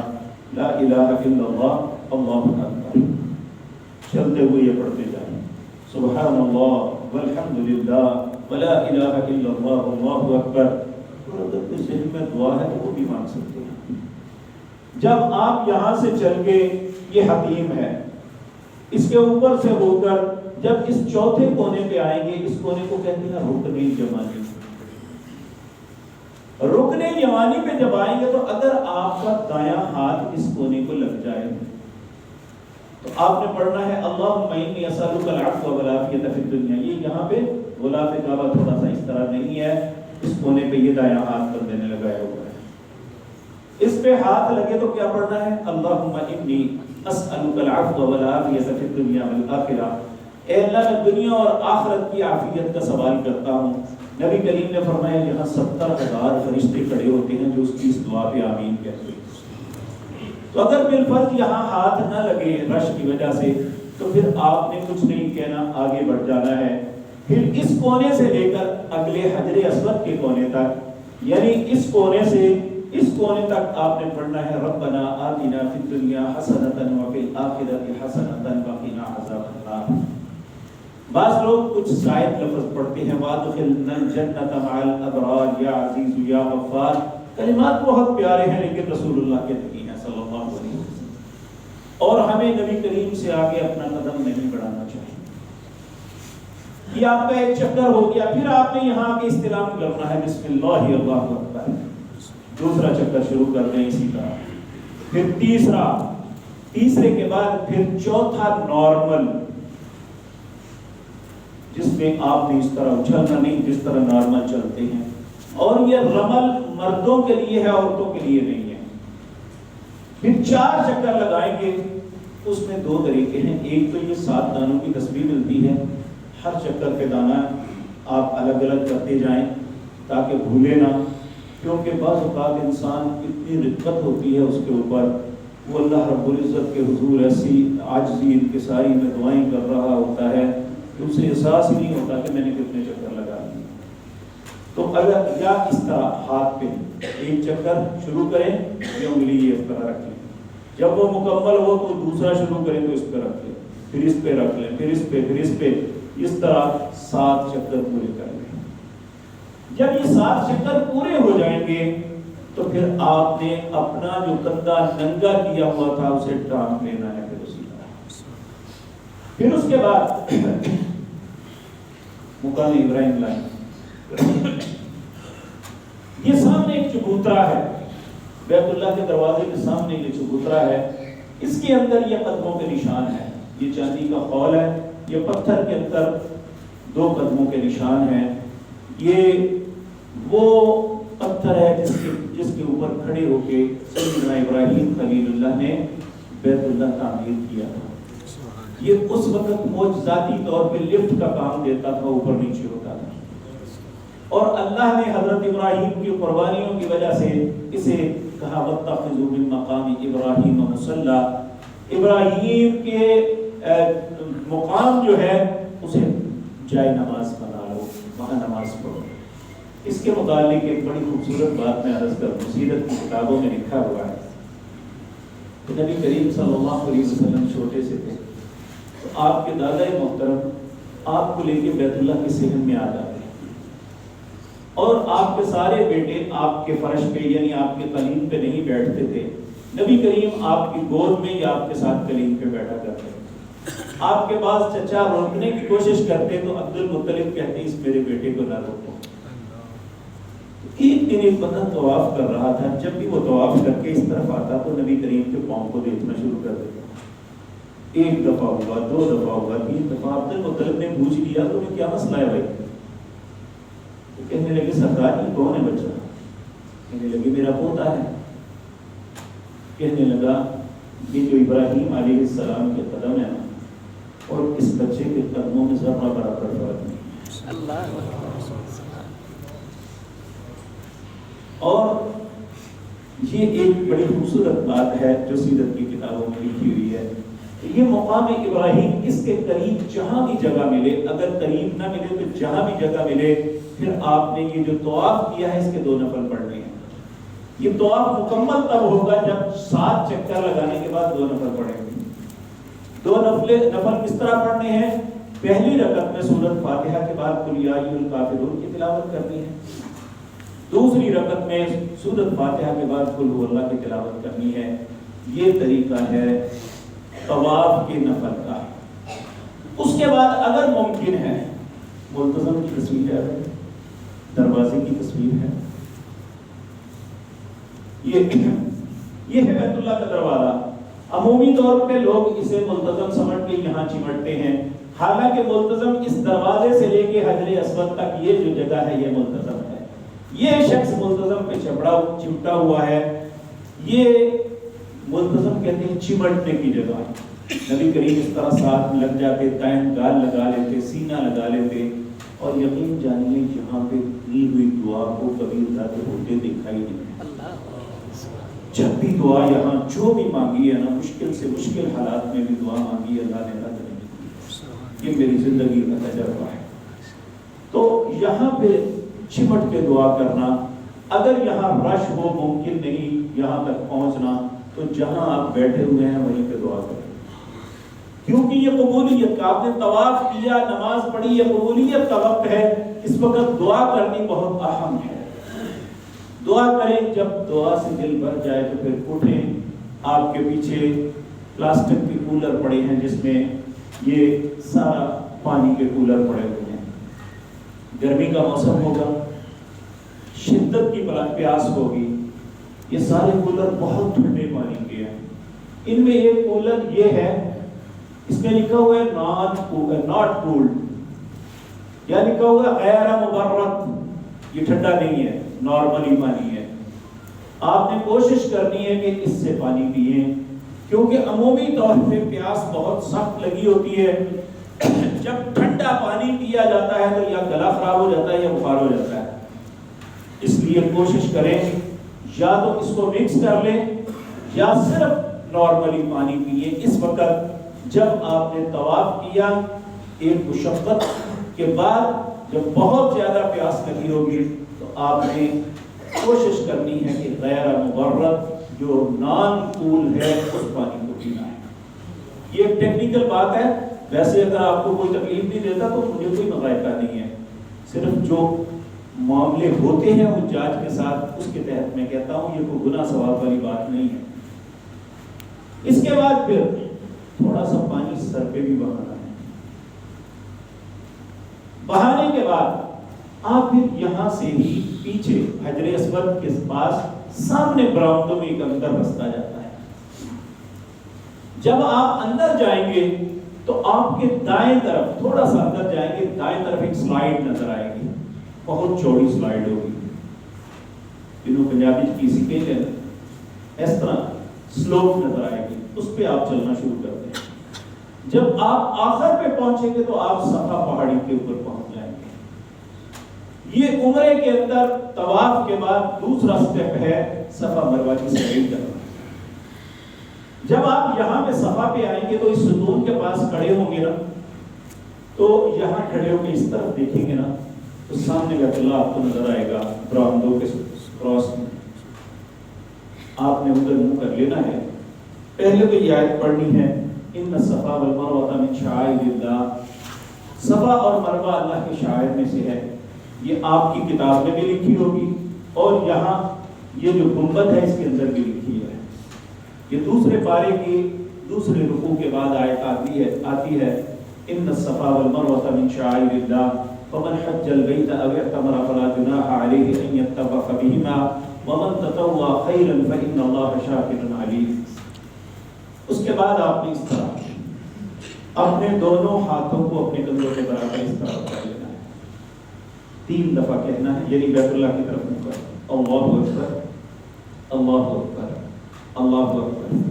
لا الہ الا اللہ، اللہ اکبر. چلتے ہوئے یہ پڑھتے جائیں، سبحان اللہ والحمد للہ ولا الہ الا اللہ اللہ اکبر۔ اور اگر کوئی ذہن میں دعا ہے تو وہ بھی مانگ سکتے ہیں۔ جب آپ یہاں سے چل کے، یہ حتیم ہے، اس کے اوپر سے ہو کر جب اس چوتھے کونے پہ آئیں گے، اس کونے کو کہتے ہیں رکن یمانی۔ رکن یمانی پہ جب آئیں گے تو اگر آپ کا دایاں ہاتھ اس کونے کو لگ جائے تو آپ نے پڑھنا ہے اللہم انی اسألک العفو والعافیۃ فی الدنیا۔ یہ یہاں پہ غلاف کعبہ تھوڑا سا اس طرح نہیں ہے، اس کونے پہ یہ دایاں ہاتھ بندے نے لگایا ہوا ہے، اس پہ ہاتھ لگے تو کیا پڑھنا ہے؟ اللہم انی اسألک العفو والعافیۃ فی الدنیا والآخرہ۔ اے اللہ میں دنیا اور آخرت کی عافیت کا سوال کرتا ہوں۔ نبی کریم نے فرمایا یہاں 70,000 فرشتے کھڑے ہوتے ہیں جو اس کی اس دعا پہ آمین کہتے ہیں۔ تو اگر بالفرض یہاں ہاتھ نہ لگے رش کی وجہ سے تو پھر آپ نے کچھ نہیں کہنا، آگے بڑھ جانا ہے۔ پھر اس کونے سے لے کر اگلے حجر اسود کے کونے تک، یعنی اس کونے سے اس کونے تک آپ نے پڑھنا ہے ربنا آتنا فی الدنیا حسنۃ وفی الآخرۃ حسنۃ وقنا عذاب النار۔ بعض لوگ کچھ زائد لفظ پڑھتے ہیں وادخلنا الجنۃ مع الابرار یا عزیز یا غفار۔ کلمات بہت پیارے ہیں لیکن رسول اللہ کے نہیں ہیں صلی اللہ علیہ وسلم، اور ہمیں نبی کریم سے آگے اپنا قدم نہیں بڑھانا چاہیے۔ یہ آپ کا ایک چکر ہو گیا، پھر آپ نے یہاں کے استلام کرنا ہے بسم اللہ اللہ اکبر، دوسرا چکر شروع کر دیں اسی طرح، پھر تیسرے کے بعد پھر چوتھا نارمل، جس میں آپ نے اس طرح اچھلنا نہیں جس طرح نارمل چلتے ہیں، اور یہ رمل مردوں کے لیے ہے عورتوں کے لیے نہیں ہے۔ پھر 4 چکر لگائیں گے، اس میں 2 طریقے ہیں، ایک تو یہ 7 دانوں کی تسبیح ملتی ہے، ہر چکر کے دانہ آپ الگ الگ کرتے جائیں تاکہ بھولے نہ، کیونکہ بعض اوقات انسان اتنی رقت ہوتی ہے اس کے اوپر، وہ اللہ رب العزت کے حضور ایسی عاجزی انکساری میں دعائیں کر رہا ہوتا ہے کہ اسے احساس ہی نہیں ہوتا کہ میں نے کتنے چکر لگا دیے۔ تو اگر یا اس طرح ہاتھ پہ ایک چکر شروع کریں، یہ انگلی یہ اس طرح رکھ لیں، جب وہ مکمل ہو تو دوسرا شروع کریں تو اس پہ رکھ لیں، پھر اس پہ رکھ لیں، پھر اس پہ، پھر اس پہ، اس طرح 7 چکر پورے کر لیں۔ جب یہ 7 چکر پورے ہو جائیں گے تو پھر آپ نے اپنا جو کندھا ننگا کیا ہوا تھا اسے ٹانک لینا ہے، پھر اسی طرح۔ پھر اس کے بعد مقام ابراہیم لائن، یہ سامنے ایک چبوترا ہے، بیت اللہ کے دروازے کے سامنے یہ چبوترا ہے، اس کے اندر یہ قدموں کے نشان ہے، یہ چاندی کا خول ہے، یہ پتھر کے اندر 2 قدموں کے نشان ہیں۔ یہ وہ پتھر ہے جس کے اوپر کھڑے ہو کے سیدنا ابراہیم خلیل اللہ نے بیت اللہ تعمیر کیا تھا۔ یہ اس وقت معجزاتی طور پہ لفٹ کا کام دیتا تھا، اوپر نیچے ہوتا تھا، اور اللہ نے حضرت ابراہیم کی قربانیوں کی وجہ سے اسے کہا وَاتَّخِذُوا مِن مَّقَامِ إِبْرَاهِيمَ مُصَلًّى، ابراہیم کے مقام جو ہے اسے جائے نماز بنا لو، وہاں نماز پڑھو۔ اس کے متعلق ایک بڑی خوبصورت بات میں عرض کروں، سیرت کی کتابوں میں لکھا ہوا ہے کہ نبی کریم صلی اللہ علیہ وسلم چھوٹے سے تھے تو آپ کے دادا محترم آپ کو لے کے بیت اللہ کے صحن میں آ جاتے ہیں، اور آپ کے سارے بیٹے آپ کے فرش پہ یعنی آپ کے قلیم پہ نہیں بیٹھتے تھے، نبی کریم آپ کی گود میں یا آپ کے ساتھ قلیم پہ بیٹھا کرتے۔ آپ کے پاس چچا روکنے کی کوشش کرتے تو عبد المطلب کہتے اس میرے بیٹے کو نہ روکو۔ ایک دن ایک بندہ طواف کر رہا تھا، جب بھی وہ طواف کر کے اس طرف آتا تو نبی کریم کے پاؤں کو دیکھنا شروع کر دیتا۔ 1 دفعہ ہوا، 2 دفعہ ہوا، 3 دفعہ، عبد المطلب نے پوچھ لیا تمہیں کیا مسئلہ ہے بھائی؟ تو کہنے لگے سرکار یہ کون ہے بچہ؟ کہنے لگے میرا پوتا ہے۔ کہنے لگا یہ جو ابراہیم علیہ السلام کے قدم ہے اور اس بچے کے قدموں میں ذرہ برابر فرق نہیں۔ اللہ، اور یہ ایک بڑی خوبصورت بات ہے جو سیرت کی کتابوں میں لکھی ہوئی ہے کہ یہ مقام ابراہیم اس کے قریب جہاں بھی جگہ ملے، اگر قریب نہ ملے تو جہاں بھی جگہ ملے، پھر آپ نے یہ جو طواف کیا ہے اس کے 2 نفل پڑھنے ہیں۔ یہ طواف مکمل تب ہوگا جب 7 چکر لگانے کے بعد 2 نفل پڑھیں گے۔ دو نفل کس طرح پڑھنے ہیں؟ پہلی رکعت میں سورۃ فاتحہ کے بعد قل یا ایھا الکافرون کی تلاوت کرنی ہے، دوسری رکعت میں سورۃ فاتحہ کے بعد قل ھو اللہ کی تلاوت کرنی ہے۔ یہ طریقہ ہے طواف کے نفل کا۔ اس کے بعد اگر ممکن ہے، ملتزم کی تصویر ہے، دروازے کی تصویر ہے، یہ ہے بیت اللہ کا دروازہ۔ عمومی طور پہ لوگ اسے ملتزم سمجھ کے یہاں چمٹتے ہیں، حالانکہ ملتزم اس دروازے سے لے کے حجر اسود تک یہ جو جگہ ہے یہ ملتزم ہے۔ یہ شخص ملتزم پہ چمٹا ہوا ہے، یہ ملتزم کہتے ہیں چمٹنے کی جگہ۔ نبی کریم اس طرح ساتھ لگ جاتے، دائیں گال لگا لیتے، سینہ لگا لیتے، اور یقین جانیے یہاں پہ کی ہوئی دعا کو کبھی زیادہ ہوتے دیکھا ہی نہیں۔ جب بھی دعا یہاں جو بھی مانگی ہے نا، مشکل سے مشکل حالات میں بھی دعا مانگی، اللہ نے رد نہیں کی۔ یہ میری زندگی کا تجربہ ہے۔ تو یہاں پہ چمٹ کے دعا کرنا، اگر یہاں رش ہو، ممکن نہیں یہاں تک پہنچنا، تو جہاں آپ بیٹھے ہوئے ہیں وہیں پہ دعا کریں، کیونکہ یہ قبولیت کا، آپ نے طواف کیا، نماز پڑھی، یہ قبولیت کا وقت ہے۔ اس وقت دعا کرنی بہت اہم ہے۔ دعا کریں، جب دعا سے دل بھر جائے تو پھر اٹھیں۔ آپ کے پیچھے پلاسٹک کے کولر پڑے ہیں جس میں یہ سارا پانی کے کولر پڑے ہوئے ہیں۔ گرمی کا موسم ہوگا، شدت کی پیاس ہوگی، یہ سارے کولر بہت ٹھنڈے پانی کے ہیں۔ ان میں ایک کولر یہ ہے، اس میں لکھا ہوا ہے ناٹ کولڈ، یا لکھا ہوا ہے غیر مبرد، یہ ٹھنڈا نہیں ہے، نارملی پانی ہے۔ آپ نے کوشش کرنی ہے کہ اس سے پانی پئیں، کیونکہ عمومی طور پہ پیاس بہت سخت لگی ہوتی ہے، جب ٹھنڈا پانی پیا جاتا ہے تو یا گلا خراب ہو جاتا ہے یا بخار ہو جاتا ہے۔ اس لیے کوشش کریں یا تو اس کو مکس کر لیں یا صرف نارملی پانی پئیں۔ اس وقت جب آپ نے طواف کیا، ایک مشقت کے بعد جب بہت زیادہ پیاس لگی ہوگی تو آپ نے کوشش کرنی ہے کہ غیر مبرد جو نان کول ہے اس پانی کو پینا ہے۔ یہ ایک ٹیکنیکل بات ہے، ویسے اگر آپ کو کوئی تکلیف نہیں دیتا تو مجھے کوئی مغائبہ نہیں ہے، صرف جو معاملے ہوتے ہیں وہ جانچ کے ساتھ اس کے تحت میں کہتا ہوں، یہ کوئی گناہ ثواب والی بات نہیں ہے۔ اس کے بعد پھر تھوڑا سا پانی سر پہ بھی بہانا ہے۔ بہانے کے بعد آپ پھر یہاں سے ہی پیچھے حجر اسود کے پاس سامنے برآمدوں میں ایک اندر رستہ جاتا ہے۔ جب آپ اندر جائیں گے تو آپ کے دائیں طرف تھوڑا سا اندر جائیں گے، دائیں طرف ایک سلائیڈ نظر آئے گی، بہت چوڑی سلائیڈ ہوگی، انہوں پنجابی کی سیکھیں گے، اس طرح سلوپ نظر آئے گی، اس پہ آپ چلنا شروع کرتے ہیں۔ جب آپ آخر پہ پہنچیں گے تو آپ صفا پہاڑی کے اوپر پہنچ جائیں گے۔ یہ عمرے کے اندر طواف کے بعد دوسرا سٹیپ ہے صفا مروہ کی سعی کرنا۔ جب آپ یہاں پہ صفا پہ آئیں گے تو اس ستون کے پاس کھڑے ہوں گے نا، تو یہاں کھڑے ہو کے اس طرف دیکھیں گے نا تو سامنے بیت اللہ آپ کو نظر آئے گا برآمدوں کے کراس میں۔ آپ نے ادھر منہ کر لینا ہے۔ پہلے تو یہ آیت پڑھنی ہے، ان الصفا والمروہ من شعائر اللہ، صفا اور مروہ اللہ کے شعائر میں سے ہے۔ یہ آپ کی کتاب میں بھی لکھی ہوگی اور یہاں یہ جو گنبد ہے اس کے اندر بھی لکھی ہے۔ یہ دوسرے پارے کی دوسرے رکوع کے بعد آیت آتی ہے ان الصفا والمروہ من شعائر اللہ فمن حج البیت او اعتمر فلا جناح علیہ ان یطوف بہما ومن تطوع خیرا فإن اللہ شاکر علیم۔ اس کے بعد آپ نے اس طرح اپنے دونوں ہاتھوں کو اپنے کندھوں کے برابر اس طرح کر لینا ہے، 3 دفعہ کہنا ہے، یعنی بیت اللہ کی طرف منہ کر، اللہ اکبر اللہ اکبر اللہ اکبر۔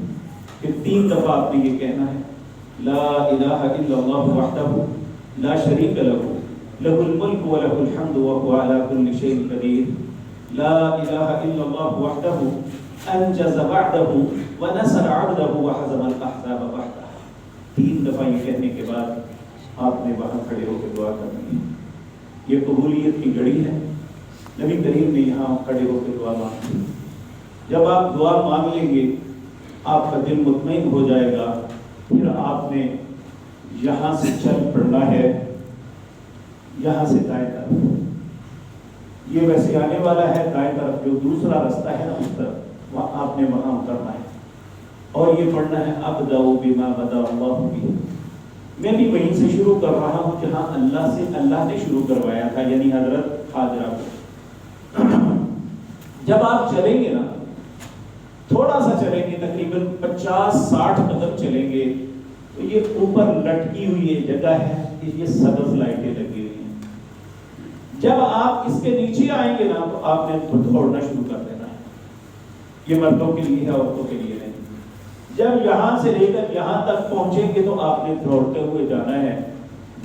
پھر 3 دفعہ آپ نے یہ کہنا ہے، لا الہ الا اللہ وحدہ لا شریک لہ لہ الملک ولہ الحمد وهو علی کل شیء قدیر، لا الہ الا اللہ وحدہ انجز وعدہ ونصر عبدہ وحزم الاحزاب وحدہ۔ 3 دفعہ یہ کہنے کے بعد آپ نے وہاں کھڑے ہو کے دعا کرنی ہے۔ یہ قبولیت کی گھڑی ہے، نبی کریم نے یہاں کھڑے ہو کے دعا مانگی۔ جب آپ دعا مانگ لیں گے آپ کا دل مطمئن ہو جائے گا پھر آپ نے یہاں سے چل پڑنا ہے یہاں سے دائیں طرف، یہ ویسے آنے والا ہے دائیں طرف، جو دوسرا رستہ ہے نا اس طرف، وہاں آپ نے وہاں اترنا ہے اور یہ پڑھنا ہے ابدأ بما بدأ اللہ بہ، میں بھی وہیں سے شروع کر رہا ہوں جہاں اللہ نے شروع کروایا تھا، یعنی حضرت حاجرہ کو۔ جب آپ چلیں گے نا، تھوڑا سا چلیں گے، تقریباً 50-60 قدم چلیں گے، تو یہ اوپر لٹکی ہوئی یہ جگہ ہے، یہ سبز لائٹیں لگی ہوئی ہیں۔ جب آپ اس کے نیچے آئیں گے نا تو آپ نے دوڑنا شروع کر دینا ہے، یہ مردوں کے لیے ہے، عورتوں کے لیے نہیں۔ جب یہاں سے لے کر یہاں تک پہنچیں گے تو آپ نے دوڑتے ہوئے جانا ہے،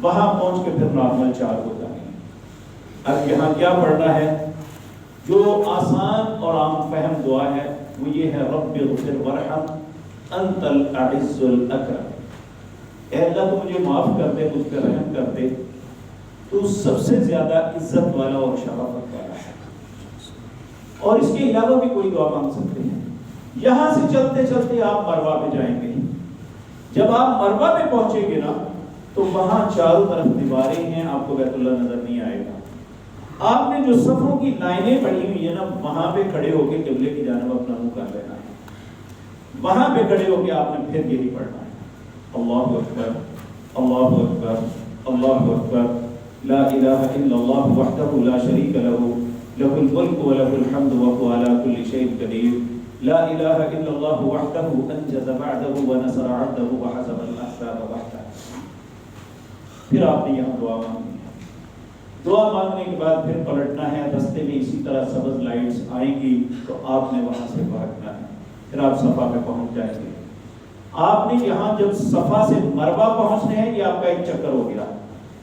وہاں پہنچ کے پھر نارمل 4 ہو جائیں گے۔ اب یہاں کیا پڑھنا ہے؟ جو آسان اور عام فہم دعا ہے وہ یہ ہے، رب اغفر ورحم انت العز الاکرم، اے اللہ تو مجھے معاف کر دے، مجھ پہ رحم کر دے، تو سب سے زیادہ عزت والا اور شرافت والا ہے۔ اور اس کے علاوہ بھی کوئی دعا مانگ سکتے ہیں۔ یہاں سے چلتے چلتے آپ مروہ پہ جائیں گے، جب آپ مروہ پہ پہنچیں گے نا تو وہاں چاروں طرف دیواریں ہیں، آپ کو بیت اللہ نظر نہیں آئے گا۔ آپ نے جو صفوں کی لائنیں بڑھی ہوئی ہیں نا، وہاں پہ کھڑے ہو کے قبلے کی جانب اپنا منہ کر لینا ہے، وہاں پہ کھڑے ہو کے آپ نے پھر یہی پڑھنا ہے، اللہ اکبر اللہ اکبر اللہ اکبر لا الہ الا اللہ وحدہ لا شریک لہ لہ الملک ولہ الحمد وهو علی کل شیء قدیر لا الہ الا اللہ وحدہ انجز وعدہ ونصر عبدہ وحزم الاحزاب وحدہ۔ پھر آپ نے یہاں دعا مانگنی ہے، دعا مانگنے کے بعد پھر پلٹنا ہے، رستے میں اسی طرح سبز لائٹس آئیں گی تو آپ نے وہاں سے بھاگنا ہے، پھر آپ صفا پہ پہنچ جائیں گے۔ آپ نے یہاں جب صفا سے مروہ پہنچنے ہیں، یہ آپ کا ایک چکر ہو گیا،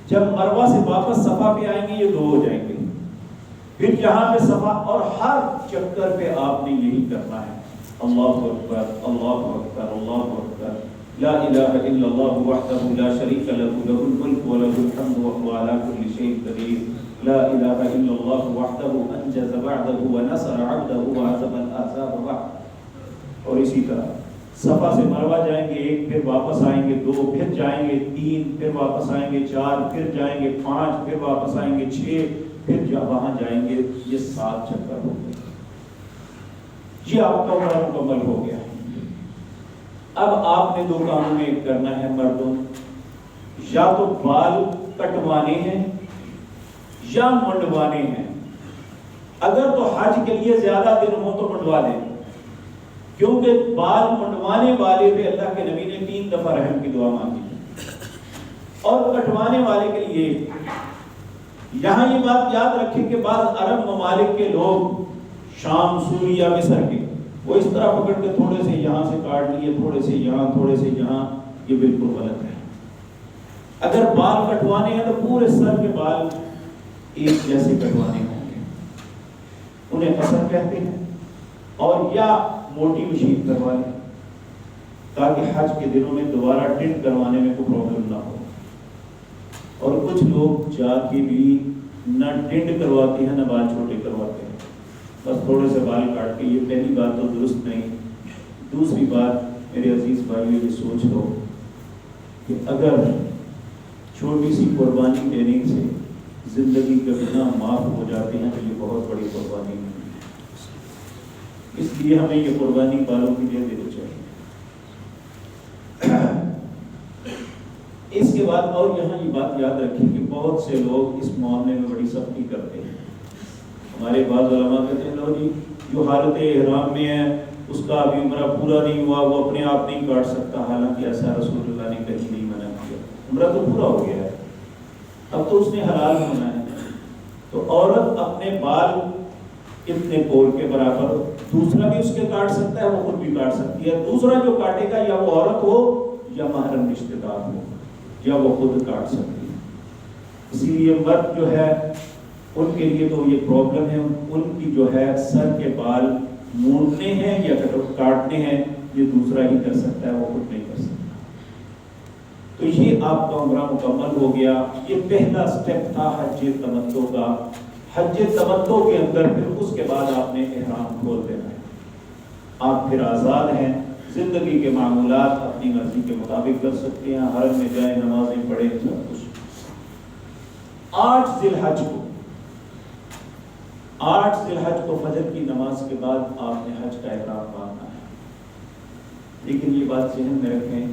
جب مروہ سے واپس صفا پہ آئیں گے یہ 2 ہو جائیں گے، پھر یہاں پہ صفا، اور ہر چکر پہ آپ نے یہی کرنا ہے، اللہ اکبر اللہ اکبر اللہ اکبر لا الہ الا اللہ وحدہ لا شریک لہ لہ الملک ولہ الحمد وهو علی کل شیء قدیر لا الہ الا اللہ وحدہ انجز وعدہ ونصر عبدہ وهزم الاحزاب وحدہ۔ اور اسی طرح صفا سے مروہ جائیں گے 1، پھر واپس آئیں گے 2، پھر جائیں گے 3، پھر واپس آئیں گے 4، پھر جائیں گے 5، پھر واپس آئیں گے 6، پھر وہاں جائیں گے، یہ 7 چکر ہو گئے۔ یہ آپ کا عمرہ مکمل ہو گیا۔ اب آپ نے 2 کاموں میں کرنا ہے مردوں، یا تو بال کٹوانے ہیں یا منڈوانے ہیں۔ اگر تو حج کے لیے زیادہ دن ہو تو منڈوا دیں، کیونکہ بال منڈوانے والے پہ اللہ کے نبی نے 3 دفعہ رحم کی دعا مانگی، اور کٹوانے والے کے لیے یہاں یہ بات یاد رکھیں کہ بعض عرب ممالک کے لوگ، شام، سوریہ، مصر کے، وہ اس طرح پکڑ کے تھوڑے سے یہاں سے کاٹ لیے، تھوڑے سے یہاں، تھوڑے سے یہاں، یہ بالکل غلط ہے۔ اگر بال کٹوانے ہیں تو پورے سر کے بال ایک جیسے کٹوانے ہوں گے، انہیں قصر کہتے ہیں، اور یا موٹی مشین کروا لیں تاکہ حج کے دنوں میں دوبارہ ٹنٹ کروانے میں کوئی پرابلم نہ ہو۔ اور کچھ لوگ جا کے بھی نہ ٹنٹ کرواتے ہیں نہ بال چھوٹے کرواتے ہیں، بس تھوڑے سے بال کاٹ کے۔ یہ پہلی بات تو درست نہیں۔ دوسری بات میرے عزیز بھائیو، یہ سوچ لو کہ اگر چھوٹی سی قربانی دینے سے زندگی کے گناہ معاف ہو جاتے ہیں تو یہ بہت بڑی قربانی ہے۔ اس لیے ہمیں یہ قربانی بالوں کی دے دینی چاہیے۔ اس کے بعد اور یہاں یہ بات یاد رکھیں کہ بہت سے لوگ اس معاملے میں بڑی سختی کرتے ہیں۔ ہمارے بعض علماء کہتے ہیں لو جی جو حالت احرام میں ہے اس کا ابھی عمرہ پورا نہیں ہوا، وہ اپنے آپ نہیں کاٹ سکتا، حالانکہ ایسا رسول اللہ نے کہیں نہیں منع کیا، عمرہ تو پورا ہو گیا ہے، اب تو اس نے حلال ہونا ہے۔ تو عورت اپنے بال اتنے پول کے برابر، دوسرا بھی اس کے کاٹ سکتا ہے، وہ خود بھی کاٹ سکتی ہے، دوسرا جو کاٹے گا یا وہ عورت ہو یا محرم رشتہ دار ہو، یا وہ خود کاٹ سکتی ہے۔ اسی لیے مرد جو ہے ان کے لیے تو یہ پرابلم ہے، ان کی جو ہے سر کے بال مونڈنے ہیں یا کاٹنے ہیں، یہ دوسرا ہی کر سکتا ہے، وہ خود نہیں کر سکتا۔ تو یہ آپ کا عمرہ مکمل ہو گیا۔ یہ پہلا سٹیپ تھا حج تمتع کا۔ حج تمتع کے اندر پھر اس کے بعد آپ نے احرام کھول دینا ہے، آپ پھر آزاد ہیں، زندگی کے معمولات اپنی مرضی کے مطابق کر سکتے ہیں، حرم میں جائیں، نمازیں پڑھیں، سب کچھ۔ 8 ذی الحج کو فجر کی نماز کے بعد آپ نے حج کا احرام باندھنا ہے۔ لیکن یہ بات ذہن میں رکھیں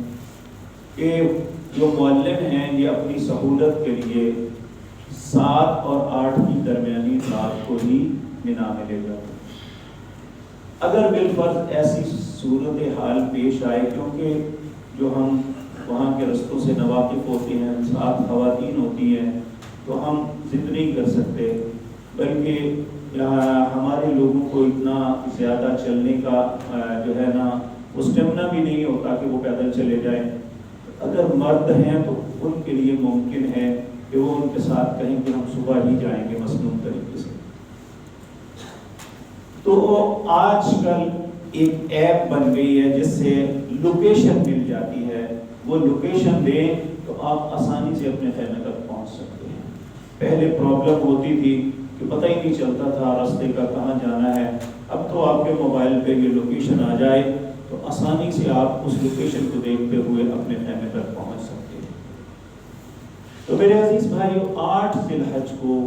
کہ جو معلم ہیں یہ اپنی سہولت کے لیے 7 اور 8 کی درمیانی رات کو ہی مینا میں لے جاتے ہیں۔ اگر بالفرض ایسی صورتحال پیش آئے، کیونکہ جو ہم وہاں کے رستوں سے ناواقف ہوتے ہیں، ساتھ خواتین ہوتی ہیں، تو ہم ضد نہیں کر سکتے، بلکہ ہمارے لوگوں کو اتنا زیادہ چلنے کا جو ہے نا اسٹیمنا بھی نہیں ہوتا کہ وہ پیدل چلے جائیں۔ اگر مرد ہیں تو ان کے لیے ممکن ہے کہ وہ ان کے ساتھ کہیں کہ ہم صبح ہی جائیں گے مصنون طریقے سے۔ تو آج کل ایک ایپ بن گئی ہے جس سے لوکیشن مل جاتی ہے، وہ لوکیشن دیں تو آپ آسانی سے اپنے خیمے تک پہنچ سکتے ہیں۔ پہلے پرابلم ہوتی تھی کہ پتہ ہی نہیں چلتا تھا راستے کا کہاں جانا ہے، اب تو آپ کے موبائل پہ یہ لوکیشن آ جائے تو آسانی سے آپ اس لوکیشن کو دیکھتے ہوئے اپنے خیمے تک پہنچ سکتے ہیں۔ تو میرے عزیز بھائیو، 8 ذی الحج کو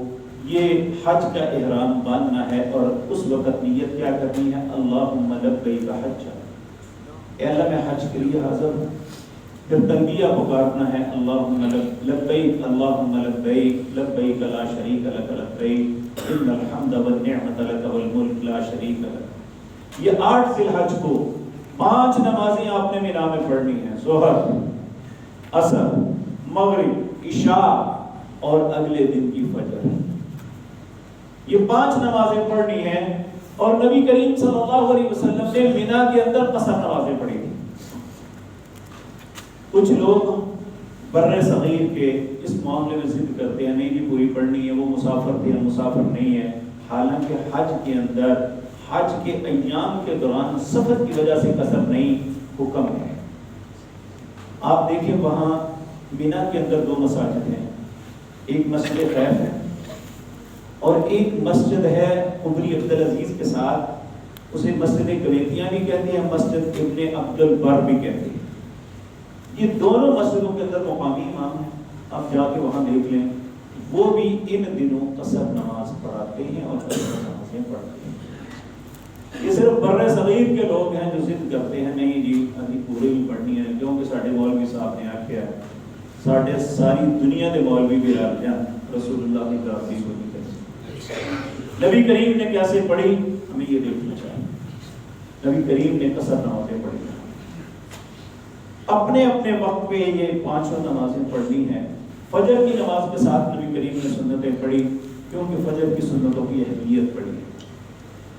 یہ حج کا احرام باندھنا ہے، اور اس وقت نیت کیا کرنی ہے؟ اللہم لبیک حجا، اے اللہ میں حج کے لیے حاضر ہوں۔ پھر تلبیہ پکارنا ہے، اللہم لبیک اللہم لبیک لبیک لا شریک لک لبیک ان الحمد والنعمت لک والملک لا شریک لک۔ یہ 8 ذی الحج کو 5 نمازیں آپ نے مینا میں پڑھنی ہیں، ظہر، عصر، مغرب، عشاء اور اگلے دن کی فجر۔ یہ 5 نمازیں پڑھنی ہیں، اور نبی کریم صلی اللہ علیہ وسلم نے مینا کے اندر قصر نمازیں پڑھی تھی۔ کچھ لوگ بر صغیر کے اس معاملے میں ضد کرتے ہیں، نہیں جی پوری پڑھنی ہے، وہ مسافر تھے، مسافر نہیں ہے۔ حالانکہ حج کے اندر، حج کے ایام کے دوران سفر کی وجہ سے قصر نہیں، حکم ہے۔ آپ دیکھیں وہاں مینا کے اندر 2 مساجد ہیں، ایک مسجد خیف ہے اور ایک مسجد ہے قبری عبدالعزیز کے ساتھ، اسے مسجد کمیتیاں بھی کہتے ہیں، مسجد ابن عبد البر بھی کہتے ہیں۔ یہ دونوں مسجدوں کے اندر مقامی امام ہیں، آپ جا کے وہاں دیکھ لیں، وہ بھی ان دنوں قصر نماز پڑھاتے ہیں اور قصر نمازیں پڑھتے ہیں۔ یہ صرف بر صغیر کے لوگ ہیں جو ضد کرتے ہیں، نہیں جی ابھی پورے بھی پڑھنی ہے، کیونکہ ساڈے مولوی صاحب نے آکھیا ہے، ساڈے ساری دنیا دے مولوی بھی رل جان رسول اللہ کی تعظیم کو نہیں کرتے۔ نبی کریم نے کیسے پڑھی ہمیں یہ دیکھنا چاہیے۔ نبی کریم نے قصر نمازیں پڑھی، اپنے اپنے وقت پہ یہ 5 نمازیں پڑھنی ہیں۔ فجر کی نماز کے ساتھ نبی کریم نے سنتیں پڑھی، کیونکہ فجر کی سنتوں کی اہمیت پڑھی ہے۔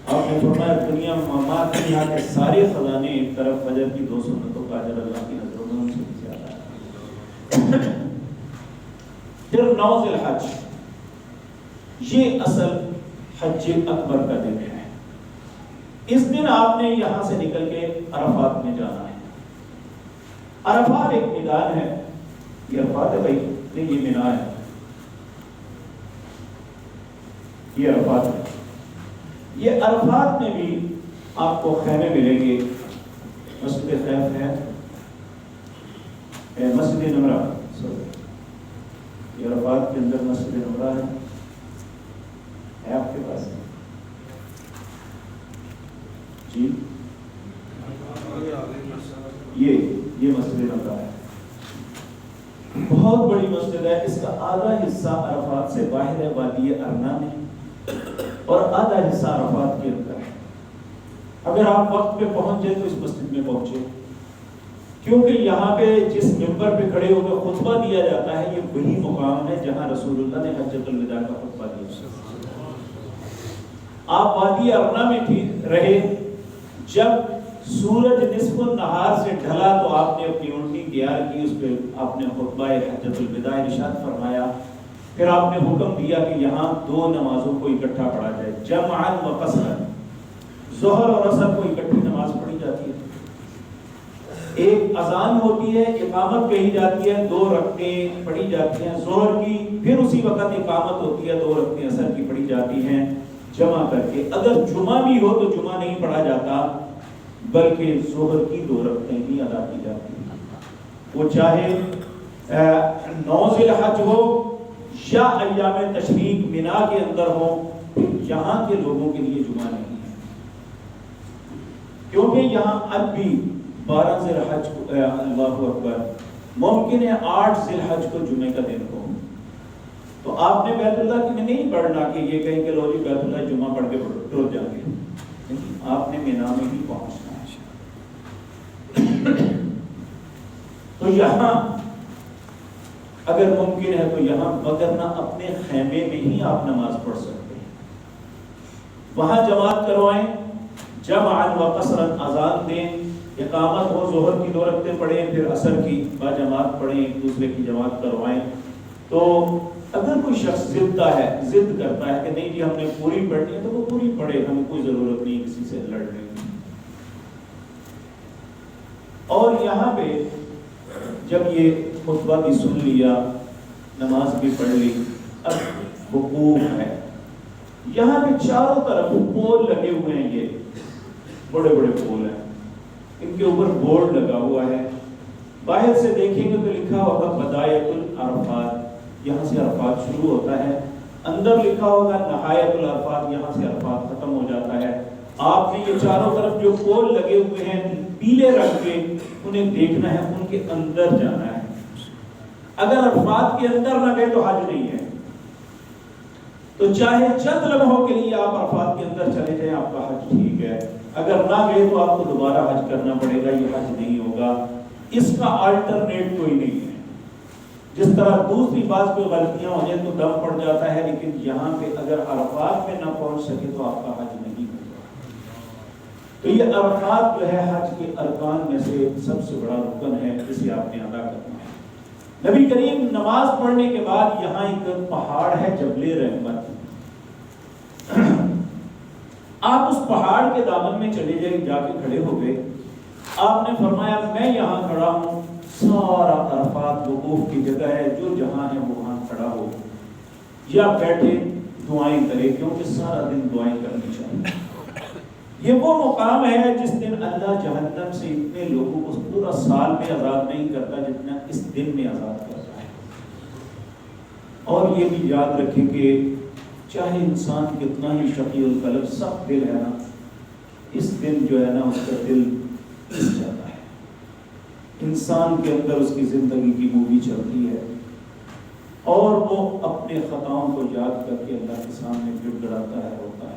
آپ نے فرمایا دنیا دنیا کے سارے خزانے ایک طرف، فجر کی 2 سنتوں کا اجر اللہ کی نظروں میں ان سے بھی زیادہ ہے۔ پھر 9 ذی الحج، یہ اصل حج اکبر کا دن ہے۔ اس دن آپ نے یہاں سے نکل کے عرفات میں جانا ہے۔ عرفات ایک میدان ہے، یہ عرفات ہے بھائی، نہیں یہ مینا ہے، یہ عرفات ہے۔ یہ عرفات میں بھی آپ کو خیمے ملیں گے، مسجد خیف ہے، مسجد نمرہ، یہ عرفات کے اندر مسجد نمرہ ہے آپ کے پاس جی، یہ مسجد نمرہ ہے، بہت بڑی مسجد ہے۔ اس کا آدھا حصہ عرفات سے باہر ہے، وادی ارنا میں، اور آدھا حصہ عرفات کے اندر ہے۔ اگر آپ وقت پہ پہنچ جائے تو اس مسجد میں پہنچے، کیونکہ یہاں پہ جس ممبر پہ کھڑے ہو کے خطبہ دیا جاتا ہے، یہ وہی مقام ہے جہاں رسول اللہ نے حجۃ الوداع کا خطبہ دیا۔ آپ وادی ارنا میں رہے، جب سورج نصف النہار سے ڈھلا تو آپ نے اپنی اونٹی تیار کی، اس پہ آپ نے خطبہ حجۃ الوداع ارشاد فرمایا۔ پھر آپ نے حکم دیا کہ یہاں 2 نمازوں کو اکٹھا پڑھا جائے، جمعا و قصرا، ظہر اور عصر کو اکٹھی نماز پڑھی جاتی ہے۔ ایک اذان ہوتی ہے، اقامت کہی جاتی ہے، 2 رکعتیں پڑھی جاتی ہیں ظہر کی، پھر اسی وقت اقامت ہوتی ہے، 2 رکعتیں عصر کی پڑھی جاتی ہیں جمع کر کے۔ اگر جمعہ بھی ہو تو جمعہ نہیں پڑھا جاتا، بلکہ ظہر کی 2 رکعتیں ہی ادا کی جاتی ہیں، وہ چاہے 9 ذی الحج ہو یا ایام تشریق مینا کے اندر ہو، یہاں کے لوگوں کے لیے جمعہ نہیں ہے، کیونکہ یہاں اب بھی 12 ذی الحج کو اللہ اکبر ممکن ہے 8 ذی الحج کو جمعے کا دن ہو، تو آپ نے بیت اللہ میں نہیں پڑھنا کہ یہ کہیں کہ لو جی بیت اللہ جمعہ پڑھ کے ٹر جائیں گے، نہیں، آپ نے مینا میں ہی پہنچنا ہے۔ تو یہاں اگر ممکن ہے تو یہاں وگرنہ اپنے خیمے میں ہی آپ نماز پڑھ سکتے ہیں، وہاں جماعت کروائیں، جمعاً و قصراً اذان دیں، اقامت ہو، ظہر کی 2 رکعتیں پڑھیں، پھر عصر کی با جماعت پڑھیں، ایک دوسرے کی جماعت کروائیں۔ تو اگر کوئی شخص ضد کرتا ہے کہ نہیں جی ہم نے پوری پڑھنی ہے، تو وہ پوری پڑھے، ہمیں کوئی ضرورت نہیں کسی سے لڑنے کی۔ اور یہاں پہ جب یہ خطبہ بھی سن لیا، نماز بھی پڑھ لی، اب وقوف ہے، یہاں پہ چاروں طرف پول لگے ہوئے ہیں، یہ بڑے بڑے پول ہیں، ان کے اوپر بورڈ لگا ہوا ہے، باہر سے دیکھیں گے تو لکھا ہوگا بدایت العرفات، یہاں سے عرفات شروع ہوتا ہے، اندر لکھا ہوگا نہایت العرفات، یہاں سے عرفات ختم ہو جاتا ہے۔ آپ نے یہ چاروں طرف جو پول لگے ہوئے ہیں پیلے رنگ کے، انہیں دیکھنا ہے، ان کے اندر جانا ہے، اگر عرفات کے اندر نہ گئے تو حج نہیں ہے، تو چاہے چند لمحوں کے لیے آپ عرفات کے اندر چلے جائیں، آپ کا حج ٹھیک ہے، اگر نہ گئے تو آپ کو دوبارہ حج کرنا پڑے گا، یہ حج نہیں ہوگا، اس کا آلٹرنیٹ کوئی نہیں ہے۔ جس طرح دوسری بات کوئی غلطیاں ہو جائیں تو دم پڑ جاتا ہے، لیکن یہاں پہ اگر عرفات میں نہ پہنچ سکے تو آپ کا حج نہیں ہوگا۔ تو یہ عرفات جو ہے حج کے ارکان میں سے سب سے بڑا رکن ہے، جسے آپ نے ادا کرنا ہے۔ نبی کریم نماز پڑھنے کے بعد یہاں ایک پہاڑ ہے جبل رحمت، آپ اس پہاڑ کے دامن میں چلے جائیں، جا کے کھڑے ہو گئے، آپ نے فرمایا میں یہاں کھڑا ہوں، سارا عرفات وقوف کی جگہ ہے، جو جہاں ہے وہاں کھڑا ہو یا بیٹھے دعائیں کرے، کیونکہ سارا دن دعائیں کرنی چاہیے۔ یہ وہ مقام ہے جس دن اللہ جہنم سے اتنے لوگوں کو پورا سال میں آزاد نہیں کرتا جتنا اس دن میں آزاد کرتا ہے۔ اور یہ بھی یاد رکھیں کہ چاہے انسان کتنا ہی شقی القلب سخت دل ہے نا، اس دن جو ہے نا اس کا دل پس جاتا ہے، انسان کے اندر اس کی زندگی کی مووی چلتی ہے، اور وہ اپنے خطاؤں کو یاد کر کے اللہ کے سامنے گڑ گڑاتا ہے، روتا ہے۔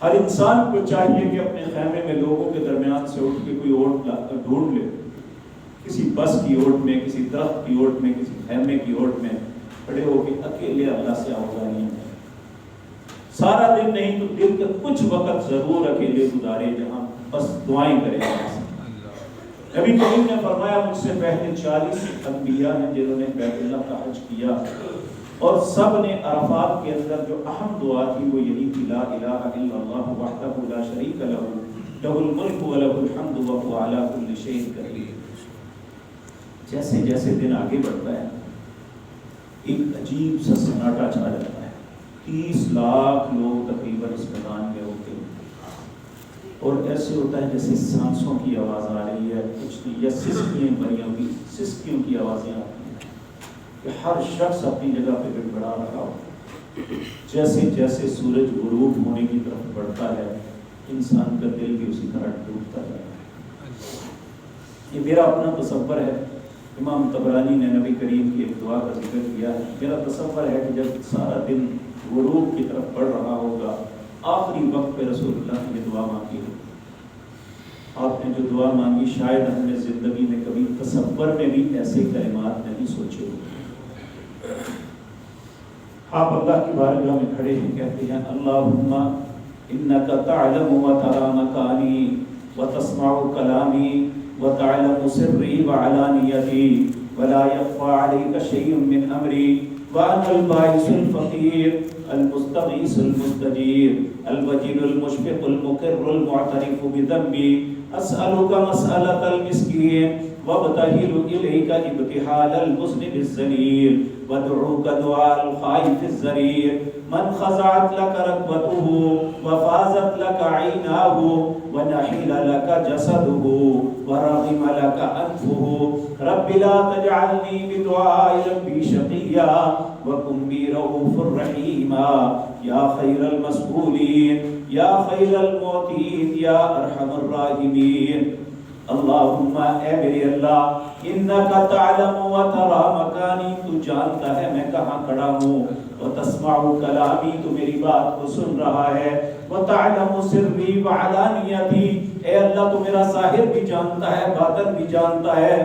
ہر انسان کو چاہیے کہ اپنے خیمے میں لوگوں کے درمیان سے اٹھ کے کوئی اوٹ ڈھونڈ لے، کسی بس کی اوٹ میں، کسی درخت کی اوٹ میں، کسی خیمے کی اوٹ میں کھڑے ہو کے اکیلے اللہ سے آوازاریاں کریں، سارا دن نہیں تو دن کا کچھ وقت ضرور اکیلے گزارے، جہاں بس دعائیں کریں۔ نبی کریم نے فرمایا مجھ سے پہلے 40 انبیاء ہیں جنہوں نے بیت اللہ کا حج کیا، اور سب نے عرفات کے اندر جو اہم دعا تھی وہ یہی تھی، لا الہ الا اللہ وحدہ لا شریک لہ لہ الملک ولہ الحمد وہو علی کل شیء قدیر۔ جیسے جیسے دن آگے بڑھتا ہے ایک عجیب سا سناٹا چھا جاتا ہے، 30 لاکھ لوگ تقریباً اس میدان میں ہوتے ہیں، اور ایسے ہوتا ہے جیسے سانسوں کی آواز آ رہی ہے، کچھ نہیں، یا سسکیوں کی آوازیں آتی ہیں، کہ ہر شخص اپنی جگہ پہ گڑگڑا رہا ہو۔ جیسے جیسے سورج غروب ہونے کی طرف بڑھتا ہے، انسان کا دل بھی اسی طرح ڈوبتا جاتا ہے۔ یہ میرا اپنا تصور ہے، امام طبرانی نے نبی کریم کی ایک دعا کا ذکر کیا ہے، میرا تصور ہے کہ جب سارا دن غروب کی طرف بڑھ رہا ہوگا، آخری وقت پہ رسول اللہ نے یہ دعا مانگی ہوگی۔ آپ نے جو دعا مانگی شاید ہم نے زندگی میں کبھی تصور میں بھی ایسے کلمات نہیں سوچے ہوئے۔ آپ اللہ کی بارگاہ میں کھڑے ہیں، کہتے ہیں اللہم انک تعلم و تری مکانی و تسمع کلامی و تعلم سری و علانیتی ولا يخفى عليك شيء من امری وأنت الباعث الفقير المستغيث المستجير الوجيل المشفق المقر المعترف بذنبي أسألك مسألة المسكين وابتهل إليك ابتهال المذنب الذليل وادعوك دعاء الخائف الذريع من خضعت لك ركبته وفازت لك عيناه ونحل لك جسده ورغم لك أنفه رب لا تجعلني بدعاء ربي شقيا وكن بي رؤوف رحيما يا خير المسؤولين يا خير المعطين يا أرحم الراحمين اللہم اے میرے اللہ انکا تعلم و ترا مکانی، تو جانتا ہے میں کہاں کھڑا ہوں، و تسمع کلامی، تو میری بات کو سن رہا ہے، و تعلم سری و علانیتی، اے اللہ تو میرا ظاہر بھی جانتا ہے باطن بھی جانتا ہے،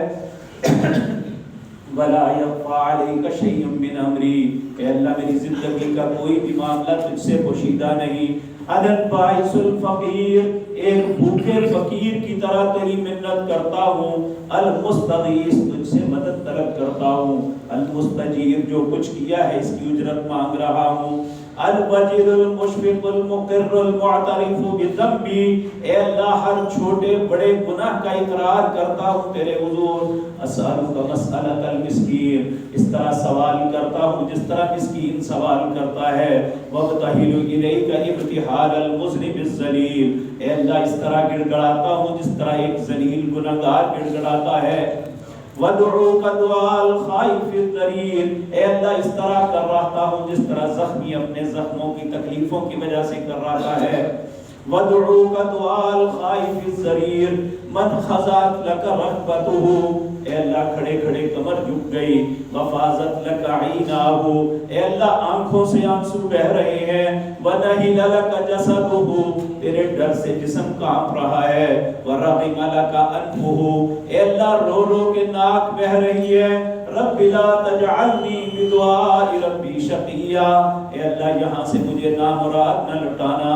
ولا يخفى عليك شيء من امری، اے اللہ میری زندگی کا کوئی بھی معاملہ تجھ سے پوشیدہ نہیں، انا البائس الفقیر، ایک بھوکے فقیر کی طرح تیری منت کرتا ہوں، المستغیث تجھ سے مدد طلب کرتا ہوں، المستجیر جو کچھ کیا ہے اس کی اجرت مانگ رہا ہوں، الوجیر المشفق المقر المعترف بذنبی، اے اللہ ہر چھوٹے بڑے گناہ کا اقرار کرتا ہوں تیرے حضور، اسألک مسألۃ المسکین، اس طرح سوال کرتا ہوں جس طرح مسکین سوال کرتا ہے، وابتہل الیک ابتہال المذنب الذلیل، اے اللہ اس طرح گڑ گڑاتا ہوں جس طرح ایک ذلیل گنہگار گڑ گڑاتا ہے، وَدْعُوكَ دُعَاءَ الْخَائِفِ الضَّرِيرِ، اے اللہ اس طرح کر رہتا ہوں جس طرح زخمی اپنے زخموں کی تکلیفوں کی وجہ سے کر رہا ہے، وَدْعُوكَ دُعَاءَ الْخَائِفِ الضَّرِيرِ مَنْ خَضَعَتْ لَكَ رَكْبَتُهُ، اے اللہ کھڑے کھڑے کمر جھک گئی، وَفَازَتْ لَكَ عَيْنَاهُ، اے اللہ آنکھوں سے آنسو بہ رہے ہیں، وَنَحِلَ لَكَ جَسَدُهُ، تیرے ڈر سے جسم کانپ رہا ہے، وَرَغِمَ لَكَ أَنْفُهُ، اے اللہ رو رو کے ناک بہ رہی ہے، رب لا تجعلنی بدعاء ربی شقیا، اے اللہ یہاں سے مجھے نامراد نہ لٹانا،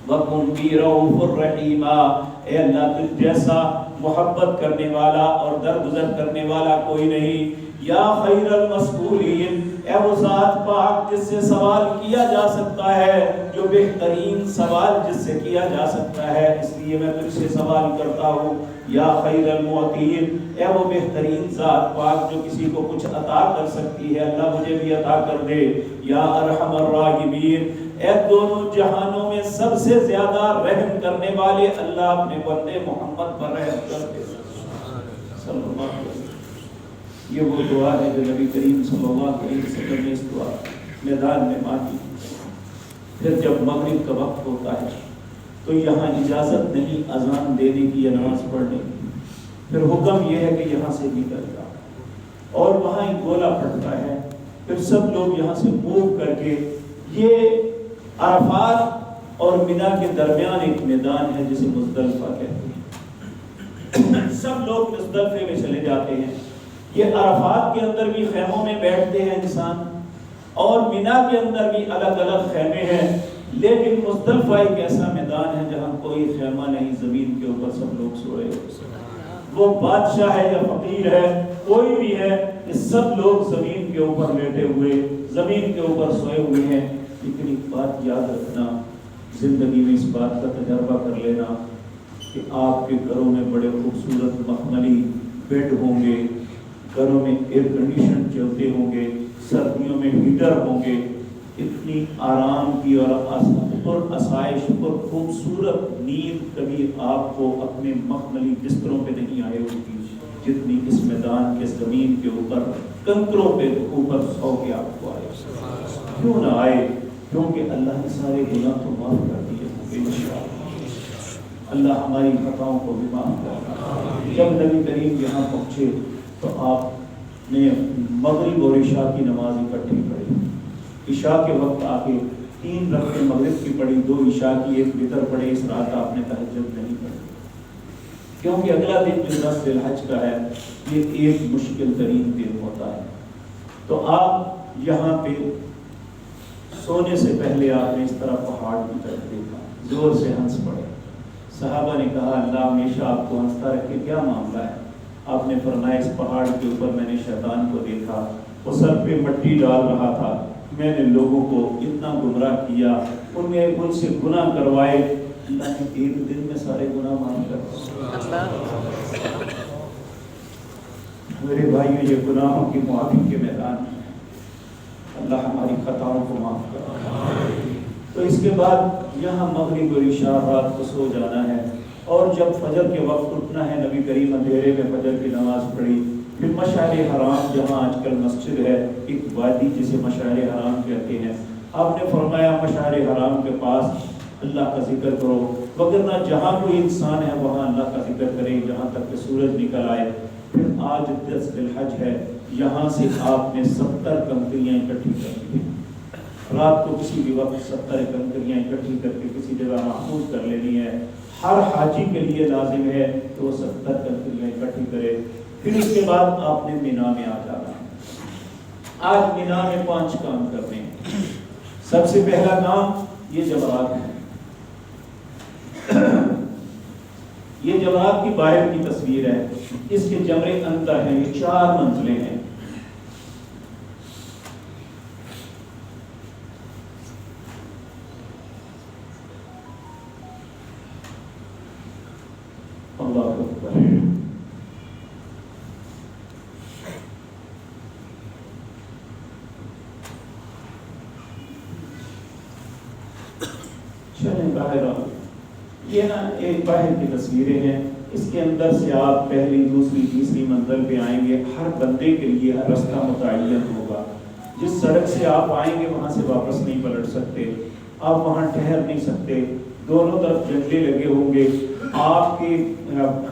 وَكُنْ بِي رَؤُوفٌ رَحِيمًا، اے اللہ تجھ جیسا محبت کرنے والا اور درگزر کرنے والا کوئی نہیں، یا خیر المسئولین، اے وہ ذات پاک جس سے سوال کیا جا سکتا ہے، جو بہترین سوال جس سے کیا جا سکتا ہے، اس لیے میں تجھ سے سوال کرتا ہوں، یا خیر المعطین، اے وہ بہترین ذات پاک جو کسی کو کچھ عطا کر سکتی ہے، اللہ مجھے بھی عطا کر دے، یا ارحم الراحمین، اے دونوں جہانوں میں سب سے زیادہ رحم کرنے والے اللہ اپنے بندے محمد پر رحم کر دے صلی اللہ علیہ وسلم۔ یہ وہ دعا ہے جو نبی کریم صلی اللہ علیہ وسلم نے اس دعا میدان میں مانگی۔ پھر جب مغرب کا وقت ہوتا ہے تو یہاں اجازت نہیں اذان دینے کی یا نماز پڑھنے کی، پھر حکم یہ ہے کہ یہاں سے نکل جاؤ، اور وہاں ایک گولا پھٹتا ہے، پھر سب لوگ یہاں سے موو کر کے، یہ عرفات اور منا کے درمیان ایک میدان ہے جسے مزدلفہ کہتے ہیں، سب لوگ مزدلفے میں چلے جاتے ہیں، یہ عرفات کے اندر بھی خیموں میں بیٹھتے ہیں انسان، اور منا کے اندر بھی الگ الگ خیمے ہیں، لیکن مزدلفہ ایک ایسا میدان ہے جہاں کوئی خیمہ نہیں، زمین کے اوپر سب لوگ سوئے ہوئے، وہ بادشاہ ہے یا فقیر ہے کوئی بھی ہے، یہ سب لوگ زمین کے اوپر لیٹے ہوئے، زمین کے اوپر سوئے ہوئے ہیں۔ لیکن ایک بات یاد رکھنا، زندگی میں اس بات کا تجربہ کر لینا کہ آپ کے گھروں میں بڑے خوبصورت مخملی بیڈ ہوں گے، گھروں میں ایئر کنڈیشن چلتے ہوں گے، سردیوں میں ہیٹر ہوں گے، اتنی آرام کی اور آسائش اور خوبصورت نیند کبھی آپ کو اپنے مخملی بستروں پہ نہیں آئے ہوگی جتنی اس میدان کے زمین کے اوپر کنکروں پہ اوپر سو کے آپ کو آئے۔ کیوں نہ آئے؟ کیونکہ اللہ نے سارے گناہ تو معاف کر دیے ہوں گے انشاءاللہ، اللہ ہماری خطاؤں کو بھی معاف کر۔ جب نبی کریم یہاں پہنچے تو آپ نے مغرب اور عشاء کی نماز اکٹھی پڑھی، عشاء کے وقت آ کے 3 رکعتیں مغرب کی پڑھی، 2 عشاء کی، 1 وتر پڑھے۔ اس رات آپ نے تہجد نہیں پڑھی کیونکہ اگلا دن جو 10 ذی الحج کا ہے یہ ایک مشکل ترین دن ہوتا ہے، تو آپ یہاں پہ سونے سے پہلے آپ نے اس طرح پہاڑ کی طرف دیکھا، زور سے ہنس پڑے۔ صحابہ نے کہا اللہ ہمیشہ آپ کو ہنستا رکھے، کیا معاملہ ہے؟ آپ نے فرمایا اس پہاڑ کے اوپر میں نے شیطان کو دیکھا، وہ سر پہ مٹی ڈال رہا تھا، میں نے لوگوں کو اتنا گمراہ کیا، ان سے گناہ کروائے، اللہ نے 1 دن میں سارے گناہ معاف کر دیا۔ میرے بھائیوں یہ گناہوں کی معافی کے میدان ہے، اللہ ہماری خطاؤں کو معاف کرے۔ تو اس کے بعد یہاں مغرب اور عشاء رات کو سو جانا ہے، اور جب فجر کے وقت اٹھنا ہے، نبی کریم اندھیرے میں فجر کی نماز پڑھی، پھر مشعر حرام جہاں آج کل مسجد ہے، ایک وادی جسے مشعر حرام کہتے ہیں، آپ نے فرمایا مشعر حرام کے پاس اللہ کا ذکر کرو، وگرنہ جہاں کوئی انسان ہے وہاں اللہ کا ذکر کرے جہاں تک کہ سورج نکل آئے۔ پھر آج 10 ذی الحج ہے، یہاں سے آپ نے 70 کنکریاں اکٹھی کر دی ہیں، رات کو کسی بھی وقت 70 کنکریاں اکٹھی کر کے کسی جگہ محفوظ کر لینی ہے۔ ہر حاجی کے لیے لازم ہے کہ وہ 70 کنکریاں اکٹھی کرے۔ پھر اس کے بعد آپ نے مینا میں آ جانا ہے۔ آج مینا میں 5 کام کرنے ہیں۔ سب سے پہلا کام یہ جمرات ہے۔ یہ جمرات کی باہر کی تصویر ہے، اس کے جمرے اندر ہیں، یہ 4 منزلیں ہیں۔ اللہ اکبر۔ چلیں باہر آؤ۔ یہ نا ایک باہر کی تصویریں ہیں، اس کے اندر سے آپ پہلی دوسری تیسری منزل پہ آئیں گے۔ ہر بندے کے لیے ہر رستہ متعین ہوگا، جس سڑک سے آپ آئیں گے وہاں سے واپس نہیں پلٹ سکتے، آپ وہاں ٹھہر نہیں سکتے، دونوں طرف جنگلے لگے ہوں گے۔ آپ کے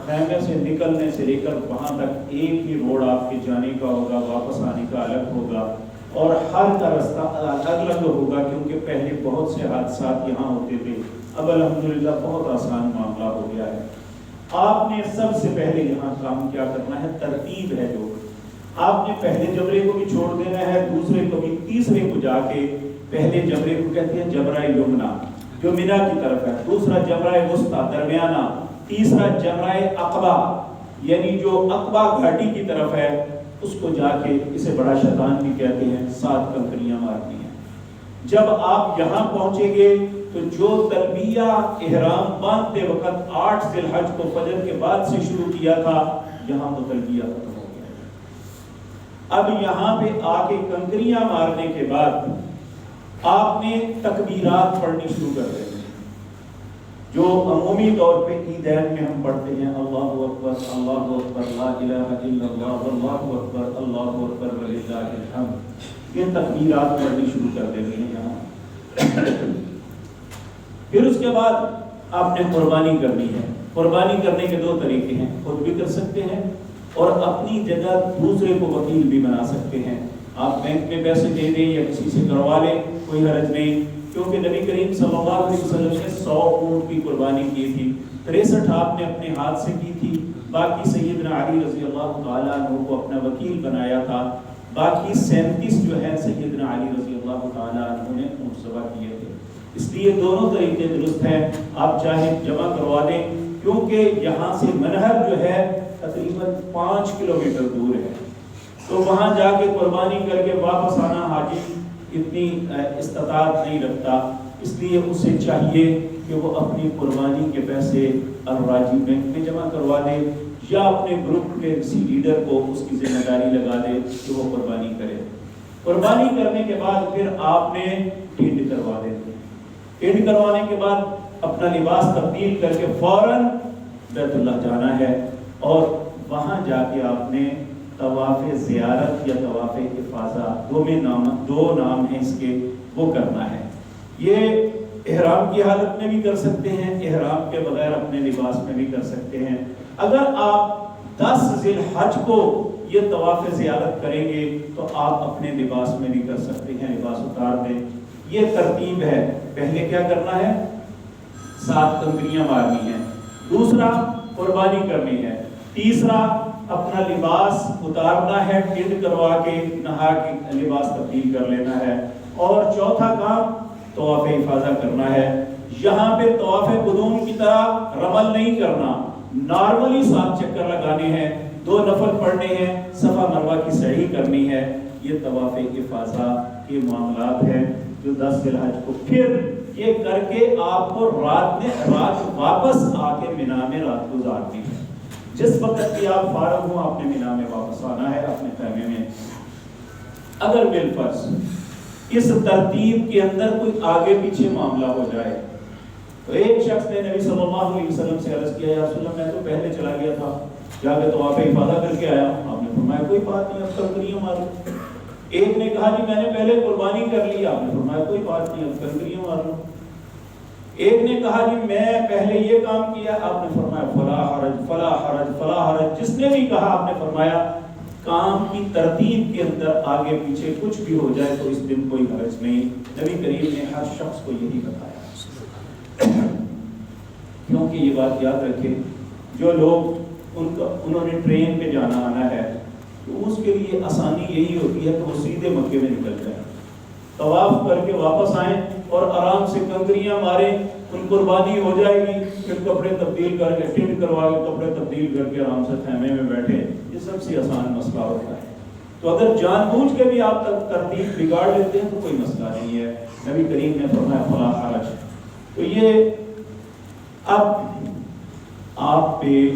خیمے سے نکلنے سے لے کر وہاں تک ایک ہی روڈ آپ کے جانے کا ہوگا، واپس آنے کا الگ ہوگا، اور ہر کا رستہ الگ الگ ہوگا، کیونکہ پہلے بہت سے حادثات یہاں ہوتے تھے، اب الحمدللہ بہت آسان معاملہ ہو گیا ہے۔ آپ نے سب سے پہلے یہاں کام کیا کرنا ہے، ترتیب ہے جو آپ نے پہلے جمرے کو بھی چھوڑ دینا ہے، دوسرے کو بھی، تیسرے کو جا کے پہلے جمرے کو کہتے ہیں جمرہ یمنا جو مینا کی طرف ہے، دوسرا جمرہ وسطیٰ درمیانہ، تیسرا جمرہ عقبہ یعنی جو عقبہ گھاٹی کی طرف ہے، اس کو جا کے، اسے بڑا شیطان بھی کہتے ہیں، 7 کنکریاں مارنی ہیں۔ جب آپ یہاں پہنچیں گے تو جو تلبیہ احرام باندھتے وقت 8 ذی الحج کو فجر کے بعد سے شروع کیا تھا، یہاں وہ تلبیہ ختم ہو گیا۔ اب یہاں پہ آ کے کنکریاں مارنے کے بعد آپ نے تکبیرات پڑھنی شروع کر دیں، جو عمومی طور پہ عیدین میں ہم پڑھتے ہیں، اللہ اکبر لا الہ الا اللہ، اللہ اکبر وللہ الحمد، یہ تکبیرات پڑھنی شروع کر دینی ہے یہاں۔ پھر اس کے بعد آپ نے قربانی کرنی ہے۔ قربانی کرنے کے 2 طریقے ہیں، خود بھی کر سکتے ہیں اور اپنی جگہ دوسرے کو وکیل بھی بنا سکتے ہیں۔ آپ بینک میں پیسے دے دیں یا کسی سے کروا لیں، کوئی حرج نہیں، کیونکہ نبی کریم صلی اللہ علیہ وسلم نے 100 اونٹ کی قربانی کی تھی، 63 آپ نے اپنے ہاتھ سے کی تھی، باقی سیدنا علی رضی اللہ تعالیٰ عنہ کو اپنا وکیل بنایا تھا، باقی 37 جو ہے سیدنا علی رضی اللہ تعالیٰ عنہ نے اونٹ ذبح کیے تھے۔ اس لیے دونوں طریقے درست ہیں، آپ چاہے جمع کروا دیں، کیونکہ یہاں سے منہر جو ہے تقریباً 5 کلومیٹر دور ہے، تو وہاں جا کے قربانی کر کے واپس آنا حاجی اتنی استطاعت نہیں رکھتا، اس لیے اسے چاہیے کہ وہ اپنی قربانی کے پیسے الراجی بینک میں جمع کروا دے، یا اپنے گروپ کے کسی لیڈر کو اس کی ذمہ داری لگا دے کہ وہ قربانی کرے۔ قربانی کرنے کے بعد پھر آپ نے ٹھنڈ کروا دیتے ہیں۔ ٹھنڈ کروانے کے بعد اپنا لباس تبدیل کر کے فوراً بیت اللہ جانا ہے، اور وہاں جا کے آپ نے طواف زیارت یا طواف افاضہ، دو نام ہیں اس کے، وہ کرنا ہے۔ یہ احرام کی حالت میں بھی کر سکتے ہیں، احرام کے بغیر اپنے لباس میں بھی کر سکتے ہیں۔ اگر آپ 10 ذی الحج کو یہ طواف زیارت کریں گے تو آپ اپنے لباس میں بھی کر سکتے ہیں، لباس اتار دیں۔ یہ ترتیب ہے، پہلے کیا کرنا ہے، 7 کنکریاں مارنی ہیں، دوسرا قربانی کرنی ہے، تیسرا اپنا لباس اتارنا ہے، ٹنڈ کروا کے نہا کے لباس تبدیل کر لینا ہے، اور چوتھا کام طواف افاضہ کرنا ہے۔ یہاں پہ طواف قدوم کی طرح رمل نہیں کرنا، نارملی 7 چکر لگانے ہیں، 2 نفل پڑھنے ہیں، صفا مروہ کی سعی کرنی ہے۔ یہ طواف افاضہ کے معاملات ہیں جو 10 ذی الحج کو، پھر یہ کر کے آپ کو رات واپس آ کے مینا میں رات گزارنی ہے۔ جس وقت بھی آپ فارغ ہوں آپ نے مینا میں واپس آنا ہے اپنے خیمے میں۔ اگر بالفرض اس ترتیب کے اندر کوئی آگے پیچھے معاملہ ہو جائے. تو ایک شخص نے نبی صلی اللہ علیہ وسلم سے عرض کیا یا رسول اللہ میں تو پہلے چلا گیا تھا, جا کے تو آپ افادہ کر کے آیا ہوں. آپ نے فرمایا کوئی بات نہیں, اب کنکریاں مارو. ایک نے کہا جی میں نے پہلے قربانی کر لی. آپ نے فرمایا کوئی بات نہیں, اب کنکریاں مارو. ایک نے کہا جی میں پہلے یہ کام کیا. آپ نے فرمایا فلا حرج فلا حرج فلا حرج. جس نے بھی کہا آپ نے فرمایا کام کی ترتیب کے اندر آگے پیچھے کچھ بھی ہو جائے تو اس دن کوئی حرج نہیں. نبی کریم نے ہر شخص کو یہی بتایا. کیونکہ یہ بات یاد رکھیں, جو لوگ انہوں نے ٹرین پہ جانا آنا ہے تو اس کے لیے آسانی یہی ہوتی ہے کہ وہ سیدھے مکے میں نکل جائیں, طواف کر کے واپس آئیں اور آرام سے کنکریاں ماریں. ان قربانی ہو جائے گی, پھر کپڑے تبدیل کر کے ٹنٹ کروا کے کپڑے تبدیل کر کے آرام سے خیمے میں بیٹھے. یہ سب سے آسان مسئلہ ہوتا ہے. تو اگر جان بوجھ کے بھی آپ تک ترتیب بگاڑ لیتے ہیں تو کوئی مسئلہ نہیں ہے. نبی کریم نے فرمایا فلا حرج. تو یہ اب آپ پہ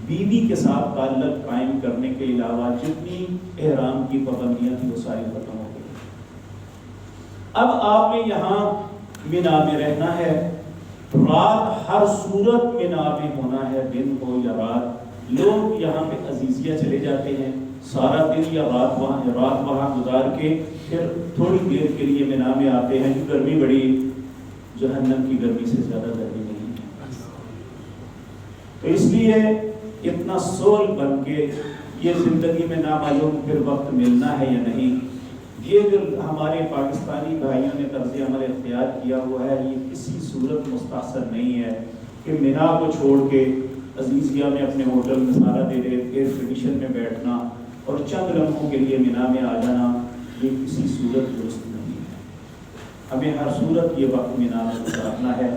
بیوی کے ساتھ تعلق قائم کرنے کے علاوہ جتنی احرام کی پابندیاں تھیں وہ ساری ختم ہو گئی. اب آپ نے یہاں مینا میں رہنا ہے, رات ہر صورت مینا میں ہونا ہے, دن ہو یا رات. لوگ یہاں پہ عزیزیہ چلے جاتے ہیں, سارا دن یا رات وہاں گزار کے پھر تھوڑی دیر کے لیے مینا میں آتے ہیں. گرمی بڑی جہنم کی گرمی سے زیادہ گرمی نہیں ہے, تو اس لیے اتنا سول بن کے یہ زندگی میں نامعلوم پھر وقت ملنا ہے یا نہیں. یہ جو ہمارے پاکستانی بھائیوں نے طرز عمل اختیار کیا ہوا ہے یہ کسی صورت مستحسن نہیں ہے کہ مینا کو چھوڑ کے عزیزیہ میں اپنے ہوٹل میں سارا دیر ایئر کنڈیشن میں بیٹھنا اور چند لمحوں کے لیے مینا میں آ جانا. یہ کسی صورت درست نہیں ہے. ہمیں ہر صورت یہ وقت مینا میں گزارنا ہے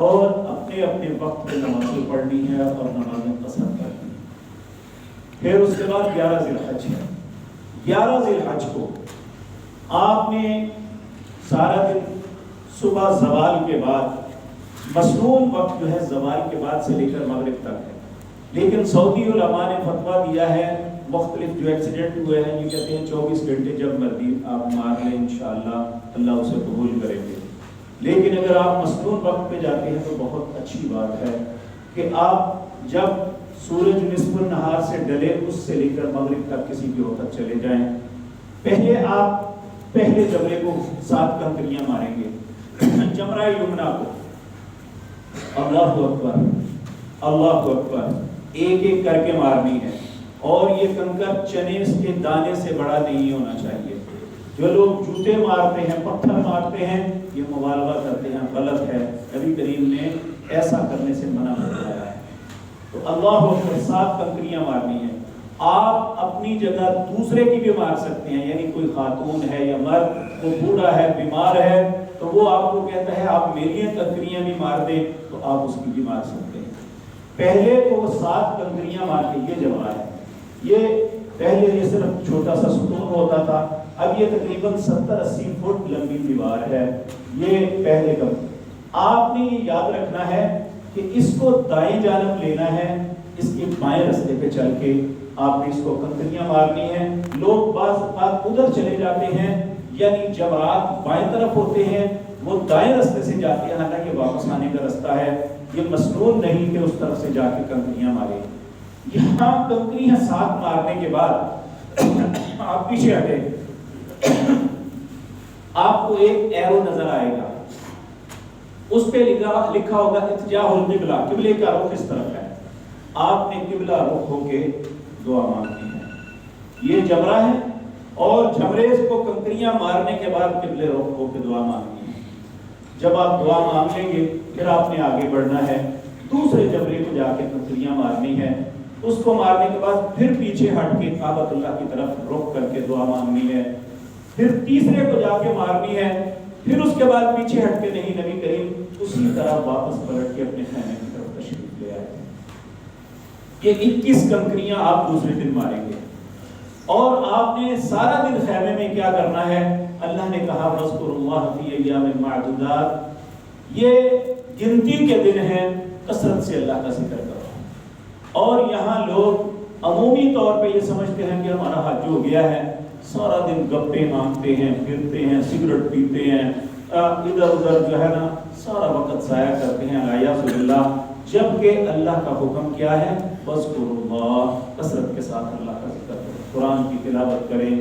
اور اپنے اپنے وقت پہ نمازیں پڑھنی ہے اور نمازیں پسند کرنی ہے. پھر اس کے بعد 11 ذی الحج ہے. 11 ذی الحج کو آپ نے سارا دن صبح زوال کے بعد مسنون وقت جو ہے زوال کے بعد سے لے کر مغرب تک ہے, لیکن سعودی علماء نے فتویٰ دیا ہے مختلف جو ایکسیڈنٹ ہوئے ہیں یہ کہتے ہیں 24 گھنٹے جب مرضی آپ مار لیں انشاءاللہ اللہ اسے قبول کریں گے. لیکن اگر آپ مسنون وقت پہ جاتے ہیں تو بہت اچھی بات ہے کہ آپ جب سورج نصف النہار سے ڈلے اس سے لے کر مغرب تک کسی بھی وقت چلے جائیں. پہلے آپ پہلے جمرے کو 7 کنکریاں ماریں گے. جمرہ یمنا کو اللہ اکبر اللہ اکبر ایک ایک کر کے مارنی ہے, اور یہ کنکر چنے کے دانے سے بڑا نہیں ہونا چاہیے. جو لوگ جوتے مارتے ہیں پتھر مارتے ہیں یہ مبالغہ کرتے ہیں, غلط ہے. نبی کریم نے ایسا کرنے سے منع فرمایا ہے. تو اللہ اکبر 7 کنکریاں مارنی ہیں. آپ اپنی جگہ دوسرے کی بھی مار سکتے ہیں, یعنی کوئی خاتون ہے یا مرد وہ بوڑھا ہے بیمار ہے تو وہ آپ کو کہتا ہے آپ میری کنکریاں بھی مار دیں تو آپ اس کی بھی مار سکتے ہیں. پہلے تو وہ 7 کنکریاں مار کے یہ جمع ہے. یہ پہلے یہ صرف چھوٹا سا ستون ہوتا تھا, اب یہ تقریباً 70-80 فٹ لمبی دیوار ہے. یہ پہلے کا آپ نے یہ یاد رکھنا ہے کہ اس کو دائیں جانب لینا ہے, اس کے بائیں رستے پہ چل کے آپ نے اس کو کنکریاں مارنی ہیں. لوگ بعض اوقات ادھر چلے جاتے ہیں, یعنی جب آپ بائیں طرف ہوتے ہیں وہ دائیں رستے سے جاتے ہیں, حالانکہ واپس آنے کا رستہ ہے. یہ مسنون نہیں کہ اس طرف سے جا کے کنکریاں مارے. یہاں کنکریاں 7 مارنے کے بعد آپ پیچھے ہٹے, آپ کو ایک ایرو نظر آئے گا, اس پہ لکھا ہوگا اتجاہ القبلہ, قبلے کا رخ اس طرف ہے. آپ نے قبلہ رخ ہو کے دعا مانگنی ہے. یہ جمرہ ہے اور جمرے کو کنکریاں مارنے کے بعد قبلے رخ ہو کے دعا مانگنی ہے. جب آپ دعا مانگ لیں گے پھر آپ نے آگے بڑھنا ہے, دوسرے جمرے کو جا کے کنکریاں مارنی ہے. اس کو مارنے کے بعد پھر پیچھے ہٹ کے کعبۃ اللہ کی طرف رخ کر کے دعا مانگنی ہے. پھر تیسرے کو جا کے مارنی ہے, پھر اس کے بعد پیچھے ہٹ کے نہیں. نبی کریم اسی طرح واپس پلٹ کے اپنے خیمے کی طرف تشریف لے آئے. یہ 21 کنکریاں آپ دوسرے دن ماریں گے, اور آپ نے سارا دن خیمے میں کیا کرنا ہے. اللہ نے کہا وَاذْكُرُوا اللَّهَ فِي أَيَّامٍ مَّعْدُودَاتٍ, یہ گنتی کے دن ہیں, کثرت سے اللہ کا ذکر کرو. اور یہاں لوگ عمومی طور پہ یہ سمجھتے ہیں کہ ہمارا حج ہو گیا ہے, سارا دن گپے مانگتے ہیں، پھرتے ہیں، سگریٹ پیتے ہیں، ادھر ادھر جو ہے نا سارا وقت ضائع کرتے ہیں الیاذ باللہ، جبکہ اللہ کا حکم کیا ہے؟ وَاذْكُرُوا اللَّهَ، کثرت کے ساتھ اللہ کا ذکر کریں، قرآن کی تلاوت کریں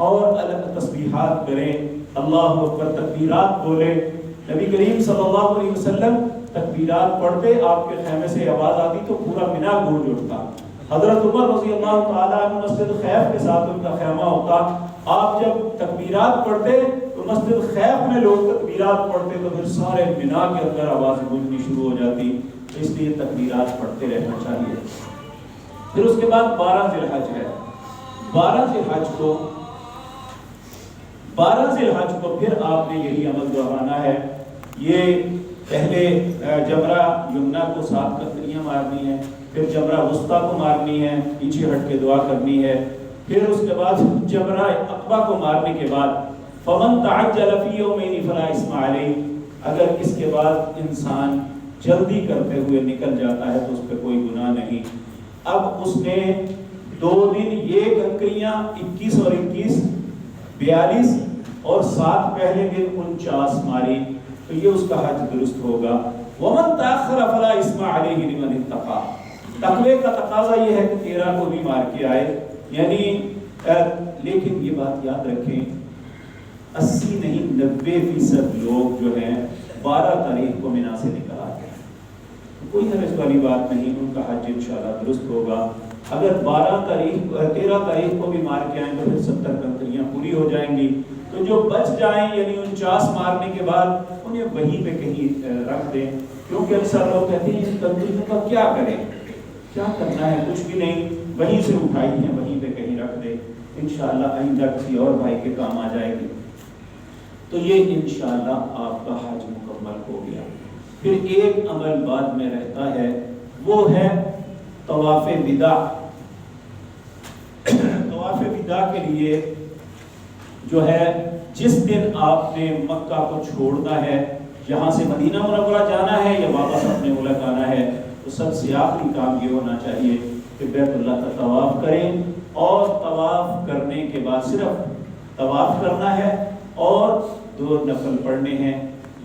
اور الگ تسبیحات کریں، اللہ اکبر تکبیرات بولیں۔ نبی کریم صلی اللہ علیہ وسلم تکبیرات پڑھتے، آپ کے خیمے سے آواز آتی تو پورا مینا گونج اٹھتا۔ حضرت عمر رضی اللہ تعالیٰ عنہ مسجد خیف کے ساتھ ان کا خیمہ ہوتا، آپ جب تکبیرات پڑھتے تو مسجد خیف میں لوگ تکبیرات پڑھتے تو پھر سارے مینا کے اندر آواز گونجنی شروع ہو جاتی، اس لیے تکبیرات پڑھتے رہنا چاہیے۔ پھر اس کے بعد 12 ذی الحج ہے، 12 ذی الحج کو پھر آپ نے یہی عمل دہرانا ہے۔ یہ پہلے جمرہ یمنا کو 7 کنکریاں مارنی ہے، پھر جمرہ وسطیٰ کو مارنی ہے، پیچھے ہٹ کے دعا کرنی ہے، پھر اس کے بعد جمرہ عقبہ کو مارنے کے بعد فَمَن تَعَجَّلَ فِي يَوْمَيْنِ فَلَا إِثْمَ عَلَيْهِ، اگر اس کے بعد انسان جلدی کرتے ہوئے نکل جاتا ہے تو اس پہ کوئی گناہ نہیں۔ اب اس نے 2 دن یہ کنکریاں 21 اور 21 42 اور 7 پہلے دن 49 ماری تو یہ اس کا حج درست ہوگا۔ وَمَن تَأَخَّرَ فَلَا إِثْمَ عَلَيْهِ لِمَنِ اتَّقَىٰ، تقوی کا تقاضا یہ ہے کہ 13 کو بھی مار کے آئے، یعنی لیکن یہ بات یاد رکھیں 80 نہیں 90% لوگ جو ہیں 12 تاریخ کو مینا سے نکل آتے ہیں، کوئی حرج والی بات نہیں، ان کا حج انشاءاللہ درست ہوگا۔ اگر 13 تاریخ کو بھی مار کے آئیں تو پھر 70 کنکریاں پوری ہو جائیں گی، تو جو بچ جائیں یعنی 49 مارنے کے بعد انہیں وہیں پہ کہیں رکھ دیں، کیونکہ اکثر لوگ کہتے ہیں ان کنکریوں کا کیا کریں، کیا کرنا ہے، کچھ بھی نہیں، وہیں سے اٹھائی ہیں وہیں پہ کہیں رکھ دیں، انشاءاللہ آئندہ کسی اور بھائی کے کام آ جائے گی۔ تو یہ انشاءاللہ آپ کا حج مکمل ہو گیا۔ پھر ایک عمل بعد میں رہتا ہے، وہ ہے طواف وداع۔ طواف وداع کے لیے جو ہے جس دن آپ نے مکہ کو چھوڑنا ہے، یہاں سے مدینہ منورہ جانا ہے یا واپس اپنے ملک آنا ہے، تو سب سے آخری کام یہ ہونا چاہیے کہ بیت اللہ کا طواف کریں، اور طواف کرنے کے بعد صرف طواف کرنا ہے اور 2 نفل پڑھنے ہیں،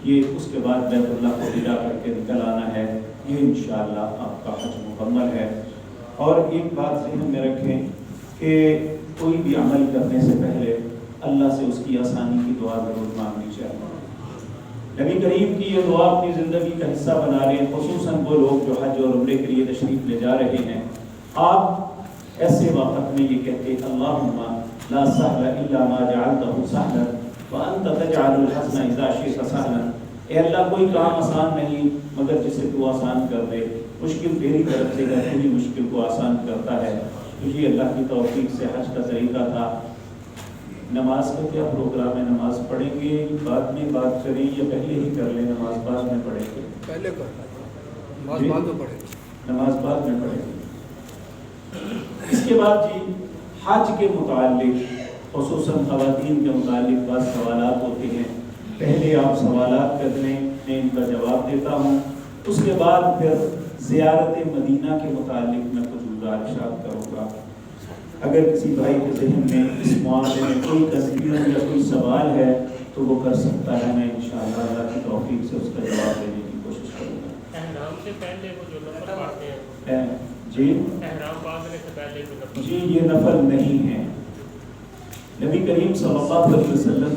یہ اس کے بعد بیت اللہ کو ودا کر کے نکل آنا ہے، یہ انشاءاللہ آپ کا حج مکمل ہے۔ اور ایک بات ذہن میں رکھیں کہ کوئی بھی عمل کرنے سے پہلے اللہ سے اس کی آسانی کی دعا ضرور مانگنی چاہیے۔ نبی کریم کی یہ دعا اپنی زندگی کا حصہ بنا لیں، خصوصاً وہ لوگ جو حج اور عمرے کے لیے تشریف لے جا رہے ہیں۔ آپ ایسے وقت میں یہ کہتے ہیں اللہم لا سہل الا ما جعلتہ سہلا وانت تجعل الحزن اذا شئت سہلا، اے اللہ کوئی کام آسان نہیں مگر جسے تو آسان کر دے، مشکل تیری طرف سے ہے، تو ہی مشکل کو آسان کرتا ہے۔ تو یہ اللہ کی توفیق سے حج کا طریقہ تھا۔ نماز کا کیا پروگرام ہے؟ نماز پڑھیں گے بعد میں بات کریں یا پہلے ہی کر لیں؟ نماز بعد میں پڑھیں گے، پہلے نماز بعد میں پڑھیں گے، نماز بعد میں پڑھیں گے۔ اس کے بعد حج کے متعلق خصوصاً خواتین کے متعلق بعض سوالات ہوتے ہیں، پہلے آپ سوالات کر لیں، میں ان کا جواب دیتا ہوں، اس کے بعد پھر زیارت مدینہ کے متعلق میں کچھ گزارشات کروں گا۔ اگر کسی بھائی کے ذہن میں اس معاملے میں کوئی کنفیوژن یا کوئی سوال ہے تو وہ کر سکتا ہے، میں انشاءاللہ اللہ کی توفیق سے اس کا جواب دینے کی کوشش کروں گا۔ احرام سے پہلے وہ جو نفل پڑھتے ہیں، جی احرام باندھنے سے پہلے جو نفل، جی یہ نفل نہیں ہے۔ نبی کریم صلی اللہ علیہ وسلم نے